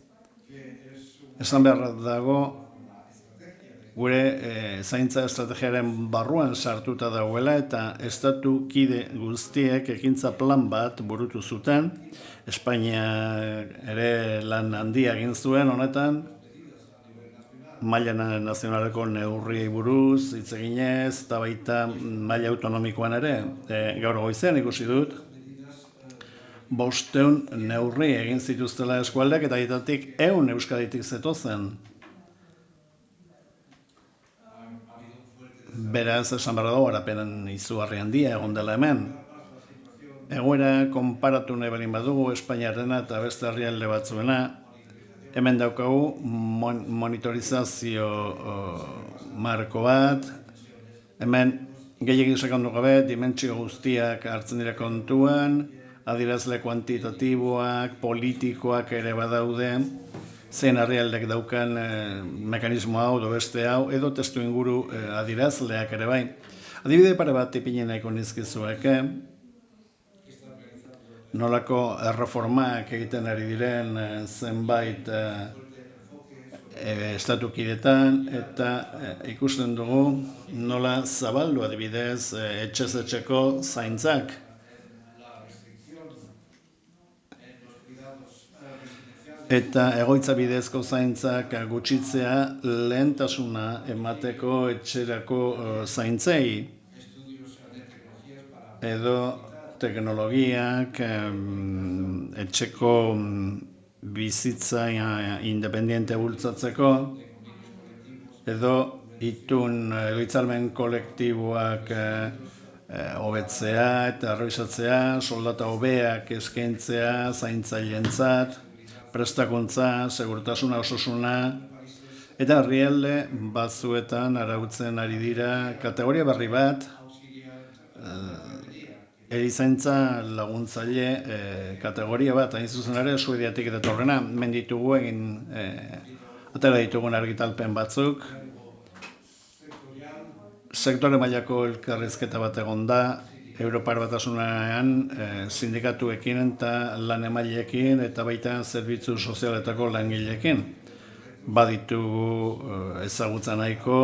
esan behar dago gure zaintza estrategiaren barruan sartuta dagoela eta estatu kide guztiek ekintza plan bat burutu zuten. Espainia ere lan handia egin zuen honetan, maila nazionaleko neurriei buruz, hitz eginez, eta baita maila autonomikoan ere, gaur goizean ikusi dut, 500 neurri egin zituztela eskualdeak eta haietatik 100 Euskaditik zetozen. Beraz, esan behar dago, garapen izugarri handia egon dela hemen. Egoera konparatu nahi baldin badugu Espainiarrena eta beste herrialde batzuena, hemen daukagu monitorizazio marko bat, hemen gehiagin sekundu gabe, dimentsio guztiak hartzen dira kontuan, adierazle kuantitatiboak, politikoak ere badaude, zein herrialdek daukan mekanismo hau, beste hau, edo testu inguru adierazleak ere bai. Adibide pare bat ipini nahiko nizkizuek, nolako erreformak egiten ari diren zenbait estatukidetan, eta ikusten dugu nola zabaldu adibidez etxez etxeko zaintzak. Eta egoitza bidezko zaintzak gutxitzea lehentasuna emateko etxerako zaintzei. Edo teknologiak, etxeko bizitza independiente bultzatzeko, edo itun edo hitzarmen kolektiboak hobetzea eta arroizatzea, soldata hobeak eskaintzea zaintzaileentzat, prestakuntza, segurtasuna, ososuna, eta herrialde batzuetan arautzen ari dira kategoria berri bat, erizaintza laguntzaile kategoria bat, hain zuzen ere, Suediatik datorrena, menditugu egin atera ditugun argitalpen batzuk. Sektore mailako elkarrizketa bat egon da, Europar Batasunean sindikatuekin eta lan emaileekin eta baita zerbitzu sozialetako langileekin. Baditugu ezagutza nahiko,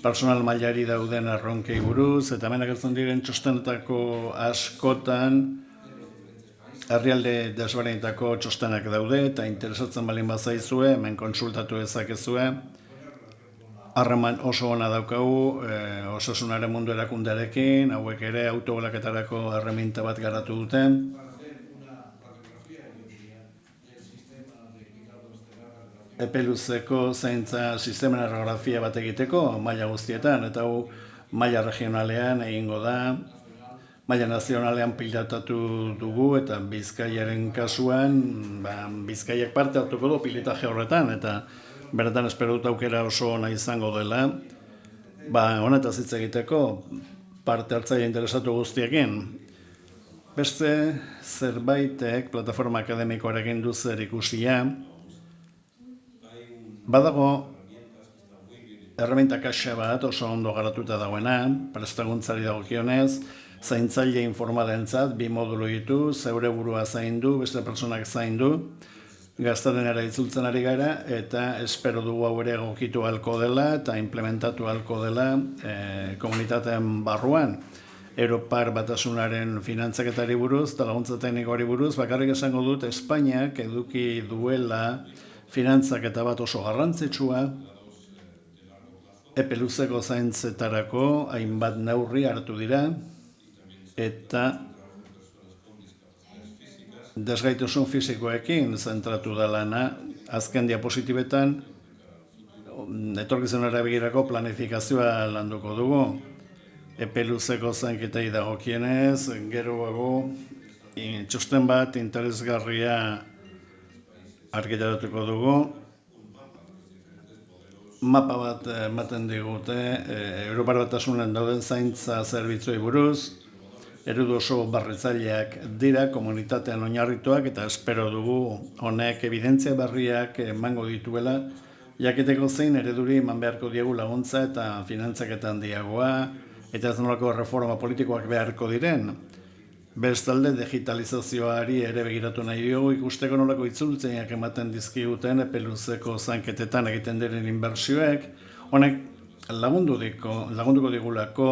personal mailari dauden erronkei buruz, eta hemen agertzen diren txostenetako askotan herrialde desberdinetako txostenak daude, eta interesatzen baldin bazaizue, hemen kontsultatu dezakezue. Harreman oso ona daukagu, osasunaren mundu erakundearekin, hauek ere autobolaketarako erreminta bat garatu duten. Epe luzeko zaintza sistemen errografia bat egiteko, maila guztietan, eta hau maila regionalean egingo da. Maila nazionalean pilatatu dugu, eta Bizkaiaren kasuan, Bizkaiak parte hartuko du pilitaje horretan, eta bertan espero dut aukera oso ona izango dela, honetaz hitz egiteko parte hartzaile interesatu guztiekin. Beste zerbaitek plataforma akademikoarekin du zer ikusia, badago erreminta kaxa bat oso ondo garatuta dagoena, prestakuntzari dagokionez, zaintzaile informalentzat, 2 modulu ditu, zeure burua zaindu, beste pertsonak zaindu, gaztadenera itzultzen ari gara, eta espero dugu hau ere egokitu ahalko dela eta implementatu ahalko dela komunitateen barruan. Europar Batasunaren finantzaketari buruz eta laguntza teknikoari buruz, bakarrik esango dut Espainiak eduki duela finantzaketa bat oso garrantzitsua, epe luzeko zaintzetarako hainbat neurri hartu dira, eta desgaitasun fisikoekin zentratu da lana, azken diapositibetan etorkizunera begirako planifikazioa landuko dugu. Epe luzeko zainketei dagokienez, geroago txosten bat interesgarria argitaratuko dugu. mapa bat ematen digute Europar Batasunean dauden zaintza zerbitzuei buruz, eredu oso barretzaileak dira, komunitatean oinarrituak, eta espero dugu honek evidentzia berriak emango dituela, jakiteko zein ereduri eman beharko diegu laguntza eta finantzaketan handiagoa, eta ez nolako reforma politikoak beharko diren. Bestalde, digitalizazioari ere begiratu nahi diogu, ikusteko nolako itzultzeiak ematen dizkiguten epe luzeko zanketetan egiten diren inbertsioek, honek lagunduko digulako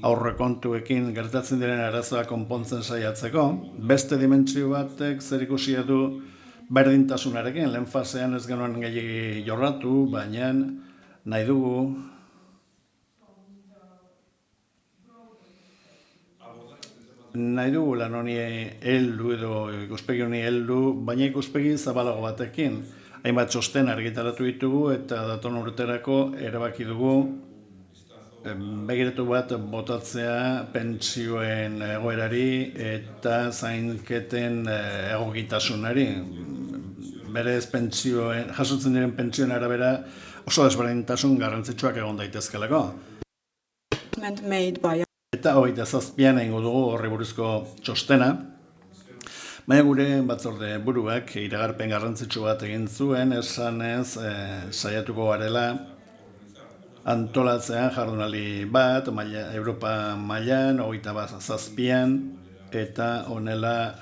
aurrekontuekin gertatzen diren arazoa konpontzen saiatzeko. Beste dimentsio batek zerikusia du berdintasunarekin, lehen fasean ez genuen gehiegi jorratu, baina nahi dugu lan honi heldu edo ikuspegi honi heldu, baina ikuspegi zabalago batekin. Hainbat txosten argitaratu ditugu eta datorren urterako erabaki dugu begiratu bat botatzea pentsioen egoerari eta zainketen egokitasunari. Berez jasotzen diren pentsioen arabera oso desberdintasun garrantzitsuak egon daitezkelako. Made by Eta 27an egingo dugu horri buruzko txostena, baina gure batzorde buruak iragarpen garrantzitsu bat egin zuen, esanez saiatuko garela antolatzean jardunaldi bat, Europa mailan, 27an, eta honela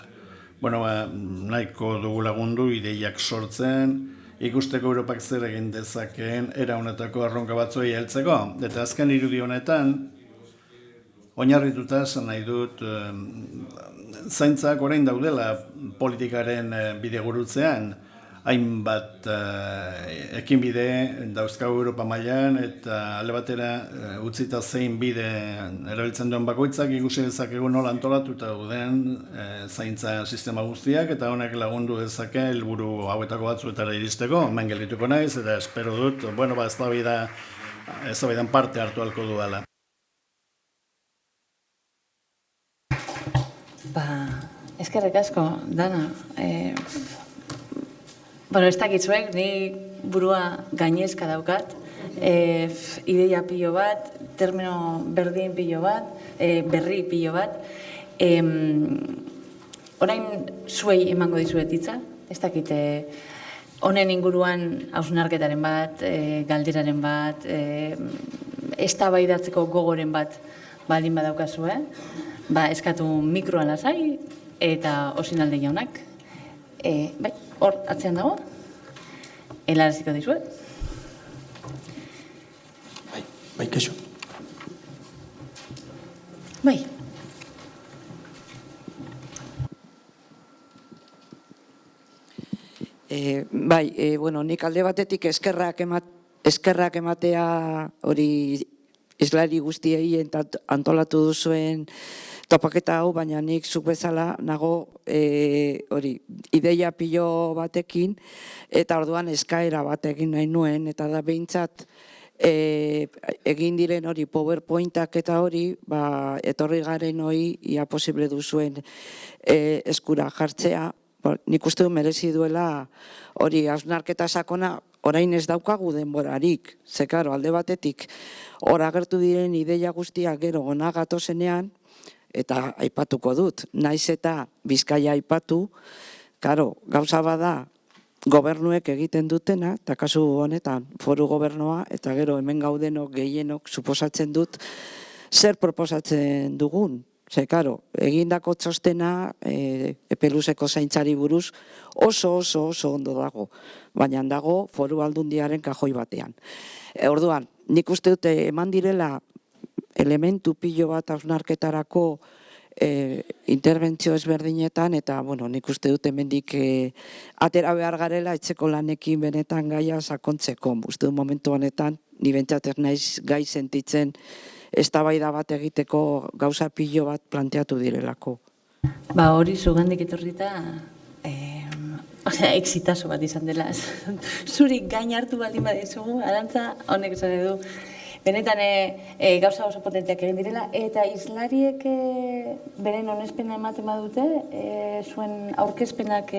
nahiko dugu lagundu ideiak sortzen, ikusteko Europak zer egin dezakeen era honetako erronka batzuei heltzeko. Eta azken irudi honetan, oinarrituta esan nahi dut zaintzak orain daudela politikaren bidegurutzean, hainbat ekinbide dauzkagu Europa mailan eta alde batera utzita zein bide erabiltzen duen bakoitzak ikusi dezakegu nola antolatuta dauden zaintza sistema guztiak, eta honek lagundu dezake helburu hauetako batzuetara iristeko. Hemen geldituko naiz eta espero dut eztabaidan parte hartu ahalko dudala. Eskerrik asko, Dana. Ez dakitzuek, ni burua gainezka daukat, ideia pilo bat, termino berdin pilo bat, berri pilo bat. Orain zuei emango dizuet hitza, ez dakit honen inguruan hausnarketaren bat, galderaren bat, eztabaidatzeko gogoren bat baldin badaukazue, eskatu mikroan lasai eta Osinalde jaunak. Bai, hor atzean dago, helaraziko dizuet. Bai, kaixo. Bai. Nik alde batetik eskerrak ematea hori islari guztiei antolatu duzuen topaketa hau, baina nik zuk bezala nago ideia pilo batekin, eta orduan eskaera bat egin nahi nuen, eta da behintzat egin diren hori PowerPointak eta hori, etorri garen hori ia posible duzuen eskura jartzea. Nik uste du merezi duela hori hausnarketa sakona, orain ez daukagu denborarik, ze karo, alde batetik hor agertu diren ideia guztiak gero gona gatozenean, eta aipatuko dut, naiz eta Bizkaia aipatu, karo, gauza bada gobernuek egiten dutena, eta kasu honetan foru gobernua, eta gero hemen gaudenok gehienok suposatzen dut zer proposatzen dugun. Ze, karo, egindako txostena epeluzeko zaintzari buruz oso ondo dago, baina dago foru aldundiaren kajoi batean. Orduan, nik uste dute eman direla elementu pilo bat hausnarketarako interbentzio ezberdinetan, eta nik uste dut hemendik atera behar garela etxeko lanekin benetan gaia sakontzeko. Uste dut momentu honetan, ni bentsat ez naiz gai sentitzen eztabaida bat egiteko gauza pilo bat planteatu direlako. Hori zugandik etorrita, exitazo bat izan dela. Zuri gain hartu baldin badizugu, Arantza, honek esan edu. Benetan gauza oso potenteak egin direla, eta islariek beren onespena ematen badute, zuen aurkezpenak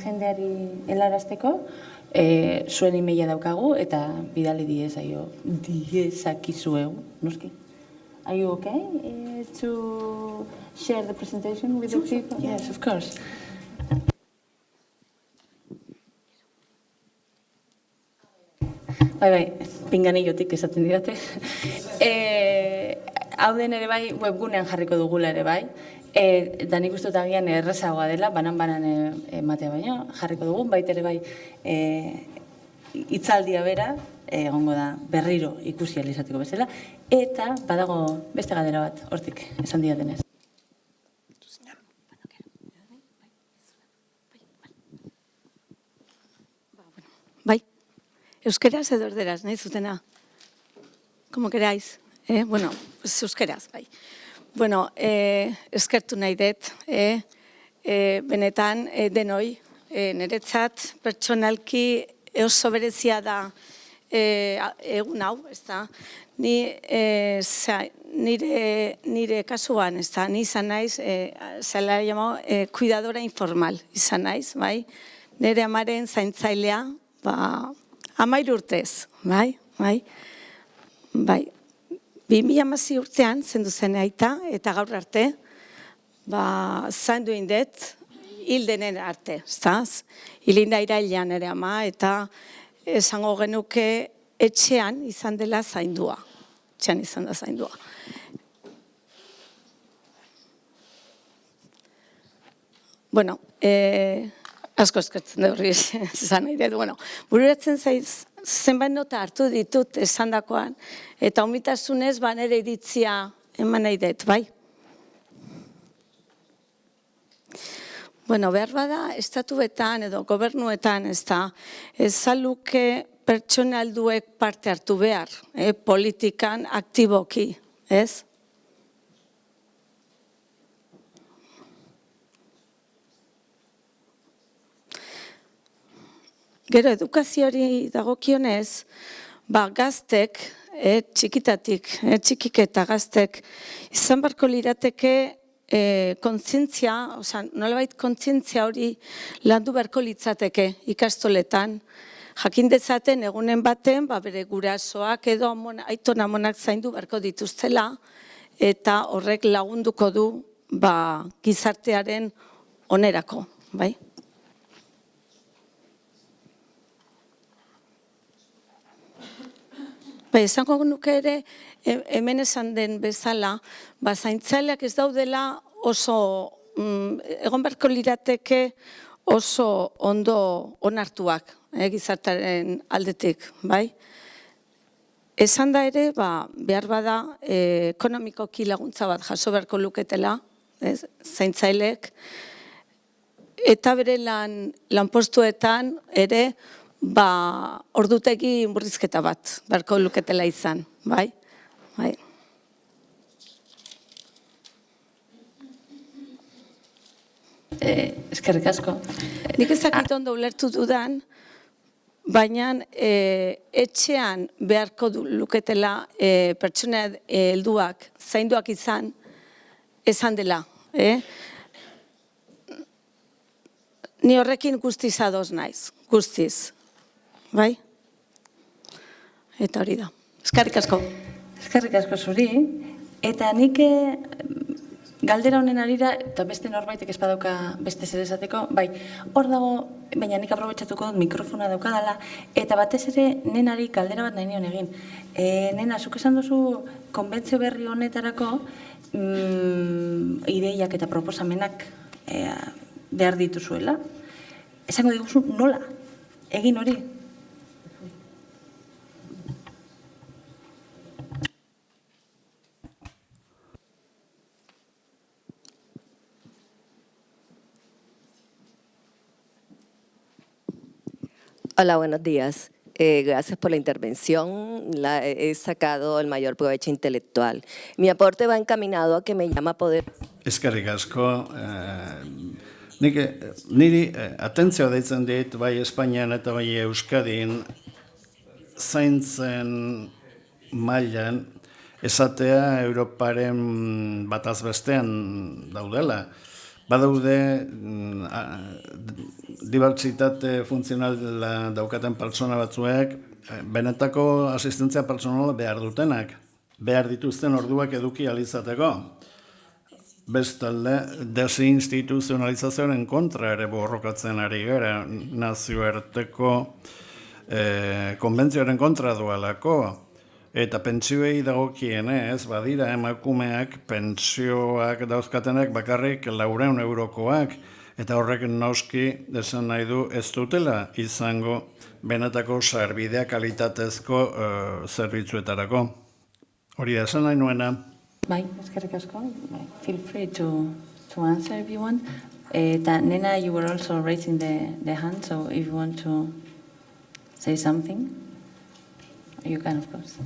jendeari helarazteko, Zuen emaila daukagu eta bidali diezakizuegu, noski. Are you okay to share the presentation with the people? Yes, of course. Bai, pinganillotik esaten didate. Hau den ere bai, webgunean jarriko dugula ere bai. Da nik uste dut agian errazagoa dela, banan ematea baino, jarriko dugun, baita ere bai hitzaldia bera, egongo da berriro ikusi ahal izateko bezala, eta badago beste galdera bat, hortik, esan diatenez. Bai, euskeraz edo erderaz, nahi zutena? Como queráis. Bueno, pues euskeraz, bai. Bueno, eskertu nahi dut, benetan denoi, niretzat pertsonalki oso berezia da egun hau, ez da? Nire kasuan, ez da? Ni izan naiz, zela llamau, cuidadora informal izan naiz, bai? Nire amaren zaintzailea, 10 urtez, bai? 2016 urtean zendu zen aita, eta gaur arte, zaindu indet, hildenen arte, zaz? Hilinda irailean ere ama, eta esango genuke etxean izan dela zaindua. Etxean izan da zaindua. Bueno, asko eskertzen da horri esan nahi dut. Bueno, bururatzen zaiz, zenbait nota hartu ditut esandakoan, eta umitasunez nere iritzia eman nahi dut, bai? Bueno, behar bada, estatuetan edo gobernuetan, ez da, ezaluke pertsonalduek parte hartu behar, politikan aktiboki, ez? Gero, edukazioari dagokionez, gaztek, txikik eta gaztek, izan barko lirateke kontzientzia, nolabait kontzientzia hori landu beharko litzateke ikastoletan, jakin dezaten egunen baten, bere gurasoak edo aiton amonak zaindu beharko dituztela, eta horrek lagunduko du gizartearen onerako, bai? Esango nuke ere, hemen esan den bezala, zaintzaileak ez daudela oso, egon beharko lirateke oso ondo onartuak gizartaren aldetik, bai? Esan da ere, behar bada ekonomikoki laguntza bat jaso beharko luketela, zaintzaileek, eta bere lanpostuetan ere, ordutegi murrizketa bat, beharko luketela izan, bai? Eskerrik asko. Nik ezakit ondo ulertu dudan, baina etxean beharko luketela pertsona helduak, zainduak izan dela. Ni horrekin guztiz ados naiz, guztiz. Bai? Eta hori da. Eskerrik asko. Eskerrik asko zuri. Eta nik galdera honen arira, eta beste norbaitek ez badauka beste zer esateko, bai, hor dago, baina nik aprobetxatuko dut mikrofona daukadala, eta batez ere nenari galdera bat nahi nion egin. Nena, zuk esan duzu konbentzio berri honetarako ideiak eta proposamenak behar dituzuela. Esango diguzu nola egin hori? Hola, buenos días. Gracias por la intervención. He sacado el mayor provecho intelectual. Mi aporte va encaminado a que me llama a poder... Eskerrik asko. Niri atentzioa deitzen dit, bai Espainian eta bai Euskadin, zaintzen mailan esatea Europaren bataz bestean daudela. Badaude dibertsitate funtzionala daukaten pertsona batzuek benetako asistentzia pertsonala behar dutenak, behar dituzten orduak eduki alizateko. Bestalde, desinstituzionalizazioaren kontra ere borrokatzen ari gara, nazioarteko konbentzioaren kontra duelako. Eta pentsioei dagokienez, badira emakumeak pentsioak dauzkatenak bakarrik 400 eurokoak, eta horrek noski esan nahi du ez dutela izango benetako sarbidea kalitatezko zerbitzuetarako. Hori da esan nahi nuena. Bai, eskerrik asko. Feel free to answer if you want. Eta Nena, you were also raising the hand, so if you want to say something, you can, of course.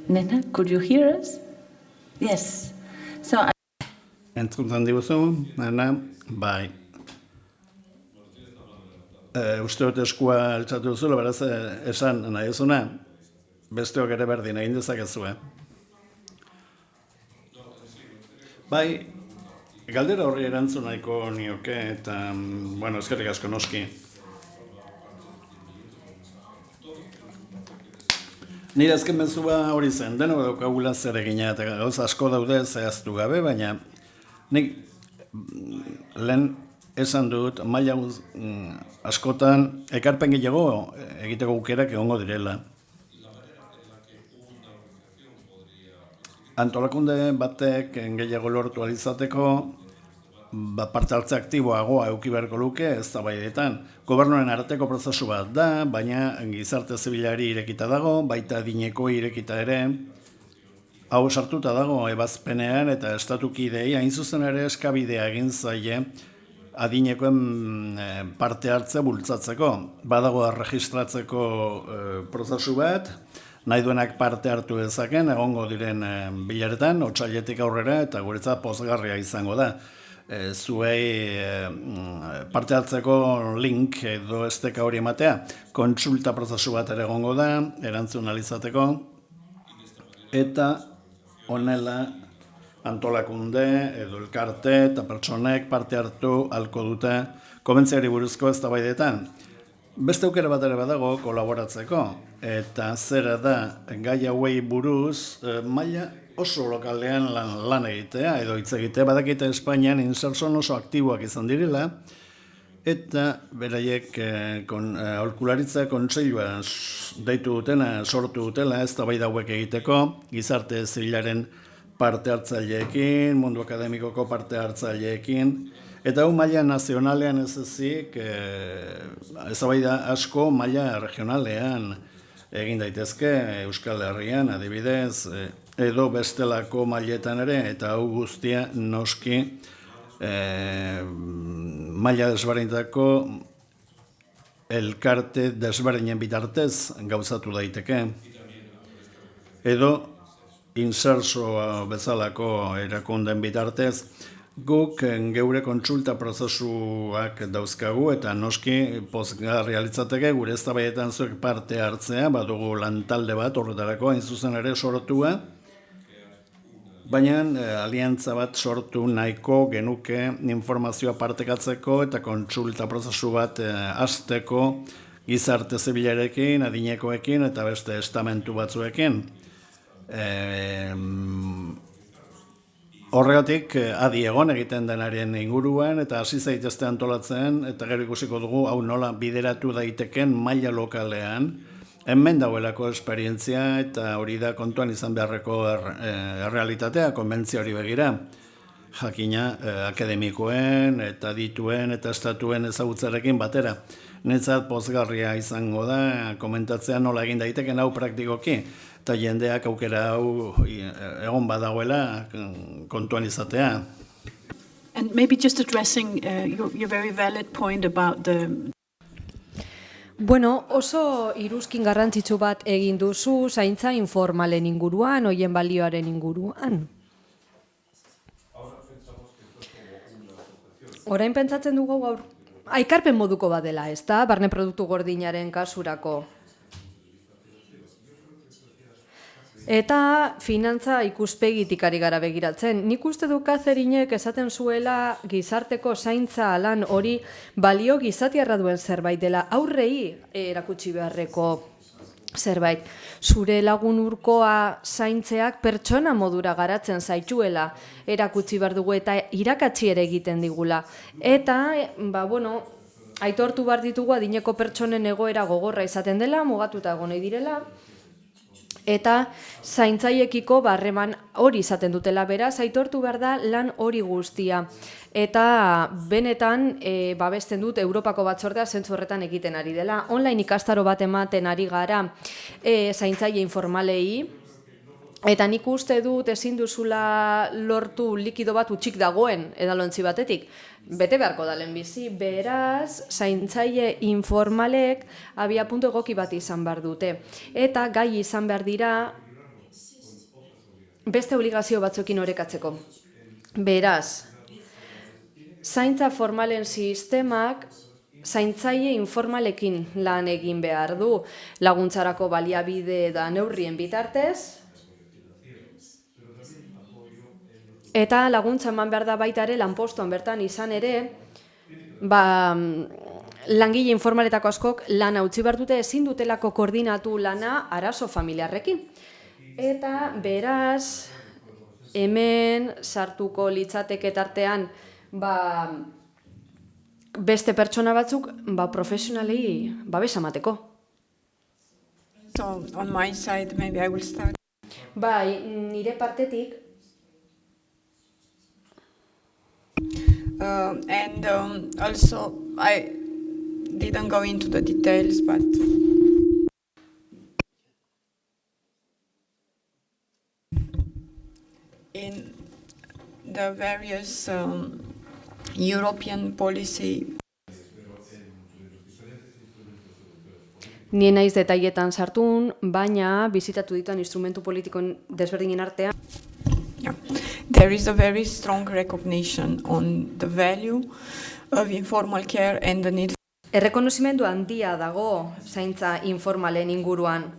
Nena, could you hear us? Yes. So Entzuntan diguzu, Nena, bai. Uste dut eskua altxatu duzula, beraz esan nahi duzuna, besteok ere berdin egin dezakezue. Bai, galdera horri erantzun nahiko nioke, eta, bueno, eskerrik asko noski. Nire azken mezua hori zen, denok daukagula zer egina, eta gauza asko daude zehaztu gabe, baina nik lehen esan dut, maila askotan ekarpen gehiago egiteko aukerak egongo direla. Antolakunde batek gehiago lortu alizateko, parte hartze aktiboagoa eduki beharko luke eztabaidetan. Gobernuaren arteko prozesu bat da, baina gizarte zibilari irekita dago, baita adineko irekita ere. Hau sartuta dago ebazpenean eta estatukidei hain zuzen ere eskabidea egin zaie adinekoen parte hartze bultzatzeko. Badago erregistratzeko prozesu bat, nahi duenak parte hartu dezaken, egongo diren bilaretan, otsailetik aurrera, eta guretzat pozgarria izango da. Zuei parte hartzeko link edo esteka hori ematea, kontsulta prozesu bat ere egongo da, erantzun alizateko, eta honela antolakunde edo elkarte eta pertsonek parte hartu ahalko dute konbentziari buruzko eztabaidetan. Beste aukera bat ere badago kolaboratzeko, eta zera da gai hauei buruz maila oso lokalean lan egitea edo hitz egitea. Badakite Espainian inserson oso aktiboak izan direla, eta beraiek aholkularitza kontseilua deitu dutena, sortu dutela eztabaida hauek egiteko, gizarte zibilaren parte hartzaileekin, mundu akademikoko parte hartzaileekin, eta hau maila nazionalean ez ezik, eztabaida asko maila regionalean egin daitezke, Euskal Herrian adibidez, edo bestelako mailetan ere, eta hau guztia noski maila desberdinetako elkarte desberdinen bitartez gauzatu daiteke. Edo inserso bezalako erakunden bitartez, guk geure kontsulta prozesuak dauzkagu eta noski pozgarria litzateke gure eztabaidetan zuek parte hartzea, badugu lantalde bat horretarako hain zuzen ere sortua, baina aliantza bat sortu nahiko genuke informazioa partekatzeko eta kontsulta prozesu bat hasteko gizarte zibilarekin, adinekoekin eta beste estamentu batzuekin. Horregatik adi egon egiten denaren inguruan eta hasi zaitezte antolatzen eta gero ikusiko dugu hau nola bideratu daiteken maila lokalean. Hemen dauelako esperientzia eta hori da kontuan izan beharreko errealitatea, konbentzio hori begira. Jakina akademikoen eta dituen eta estatuen ezagutzarekin batera. Netzat pozgarria izango da komentatzea nola egin daiteken hau praktikoki. Eta jendeak aukera hau egon badagoela kontuan izatea. And maybe just addressing your very valid point about the... Bueno, oso iruzkin garrantzitsu bat egin duzu zaintza informalen inguruan, hoien balioaren inguruan. Orain pentsatzen dugu aikarpen moduko bat dela, ez da, barne produktu gordinaren kasurako. Eta finantza ikuspegitik ari gara begiratzen. Nik uste du Katherinek esaten zuela gizarteko zaintza lan hori balio gizatiarra duen zerbait dela, aurrei erakutsi beharreko zerbait. Zure lagun urkoa zaintzeak pertsona modura garatzen zaituela erakutsi behar dugu eta irakatsi ere egiten digula. Eta, aitortu behar ditugu adineko pertsonen egoera gogorra izaten dela, mugatuta egon nahi direla, eta zaintzaiekiko harreman hori izaten dutela, beraz, aitortu behar da lan hori guztia. Eta benetan, babesten dut Europako batzordea zentzu horretan egiten ari dela. Online ikastaro bat ematen ari gara zaintzaile informalei, eta nik uste dut ezin duzula lortu likido bat utxik dagoen edalontzi batetik. Bete beharko da lehenbizi, beraz, zaintzaile informalek abiapuntu egoki bat izan behar dute. Eta gai izan behar dira beste obligazio batzuekin orekatzeko. Beraz, zaintza formalen sistemak zaintzaile informalekin lan egin behar du, laguntzarako baliabide da neurrien bitartez, eta laguntza eman behar da baita ere lanpostuan bertan izan ere, langile informaletako askok lana utzi behar dute ezin dutelako koordinatu lana arazo familiarrekin. Eta beraz, hemen sartuko litzateke tartean beste pertsona batzuk profesionalei babes emateko. So, on my side, maybe I will start. Bai, nire partetik, and also, I didn't go into the details, but in the various European policy. Ni naiz detailetan sartun, baina bizitatu dituen instrumentu politikoen desberdinen artean. There is a very strong recognition on the value of informal care and the need. Errekonozimendu handia dago zaintza informalen inguruan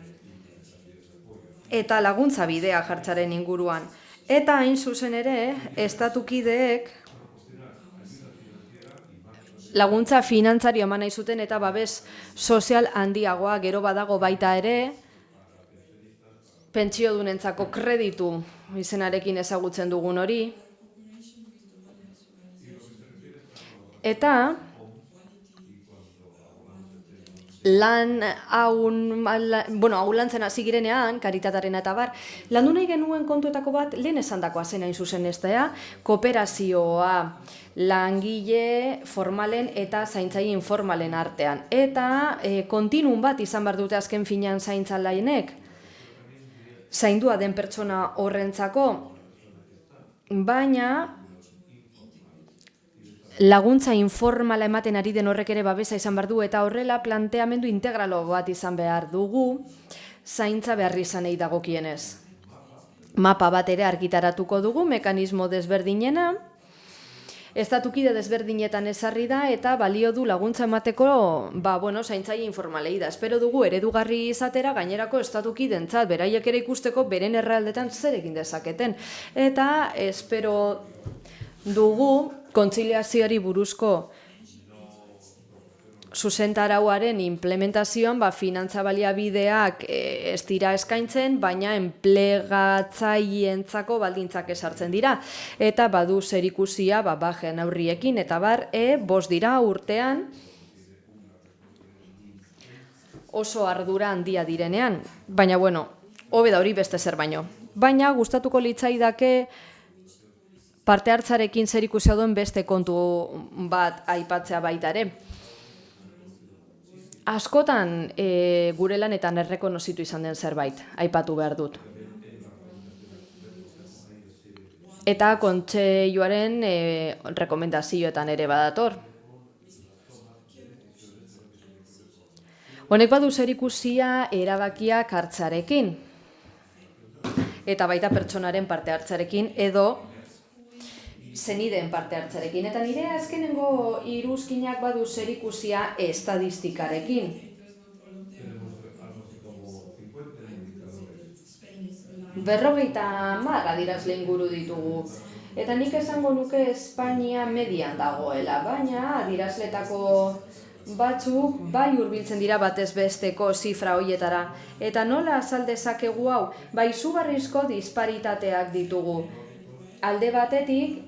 eta laguntza bidea jartzaren inguruan. Eta hain zuzen ere, estatukideek laguntza finantzario eman nahi zuten eta babes sozial handiagoa gero badago baita ere, pentsiodunentzako kreditu izenarekin ezagutzen dugun hori. Eta hau lantzen hasi girenean, karitataren eta bar, landu nahi genuen kontuetako bat lehen esandakoa zen hain zuzen ez da, kooperazioa langile formalen eta zaintzaile informalen artean. Eta kontinun bat izan behar dute azken finean zaintzaileek, zaindua den pertsona horrentzako, baina laguntza informala ematen ari den horrek ere babesa izan behar du, eta horrela planteamendu integralo bat izan behar dugu zaintza behar izanei dagokienez. Mapa bat ere argitaratuko dugu, mekanismo desberdinena, estatukide desberdinetan ezarri da eta balio du laguntza emateko zaintzaile informalei da. Espero dugu eredugarri izatera gainerako estatukidentzat, beraiek ere ikusteko beren errealdetan zer egin dezaketen. Eta espero dugu kontziliazioari buruzko zuzentarauaren implementazioan finantza baliabideak ez dira eskaintzen, baina enplegatzaileentzako baldintzak esartzen dira. Eta badu zerikusia bajen aurriekin, eta bost dira urtean oso ardura handia direnean. Baina, hobe da hori beste zer baino. Baina, gustatuko litzaidake parte hartzarekin zerikusia duen beste kontu bat aipatzea baita ere. Askotan gure lanetan errekonozitu izan den zerbait, aipatu behar dut. Eta kontseiluaren rekomendazioetan ere badator. Honek badu zerikusia erabakiak hartzarekin, eta baita pertsonaren parte hartzarekin, edo zenideen parte hartzarekin. Eta nire azkenengo iruzkinak badu zerikusia estadistikarekin. Berrogeita hamar adierazle inguru ditugu. Eta nik esango nuke Espainia median dagoela, baina adierazletako batzuk bai hurbiltzen dira batez besteko zifra hoietara. Eta nola azal dezakegu hau? Bai izugarrizko disparitateak ditugu. Alde batetik,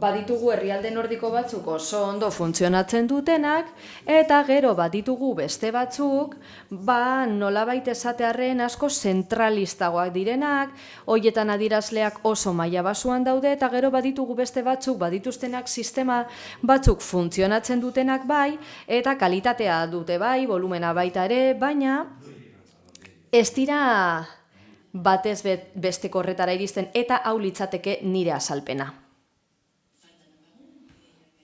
baditugu herrialde nordiko batzuk oso ondo funtzionatzen dutenak, eta gero baditugu beste batzuk, nolabait esatearren asko zentralistagoak direnak, hoietan adierazleak oso maila basuan daude, eta gero baditugu beste batzuk, badituztenak sistema batzuk funtzionatzen dutenak bai, eta kalitatea dute bai, volumena baita ere, baina ez dira batez besteko horretara iristen, eta hau litzateke nire azalpena.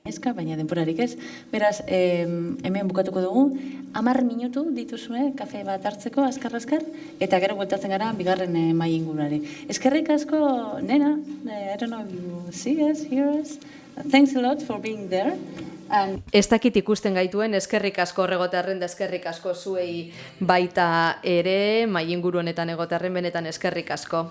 Baina denporarik ez. Beraz, hemen bukatuko dugu, 10 minutu dituzue kafe bat hartzeko, azkar-azkar, eta gero bueltatzen gara bigarren mahai ingurari. Eskerrik asko, Nena, I don't know if you see us, hear us. Thanks a lot for being there. Ez dakit ikusten gaituen, eskerrik asko horregotearren da eskerrik asko zuei baita ere, mahai inguru honetan egotearren benetan eskerrik asko.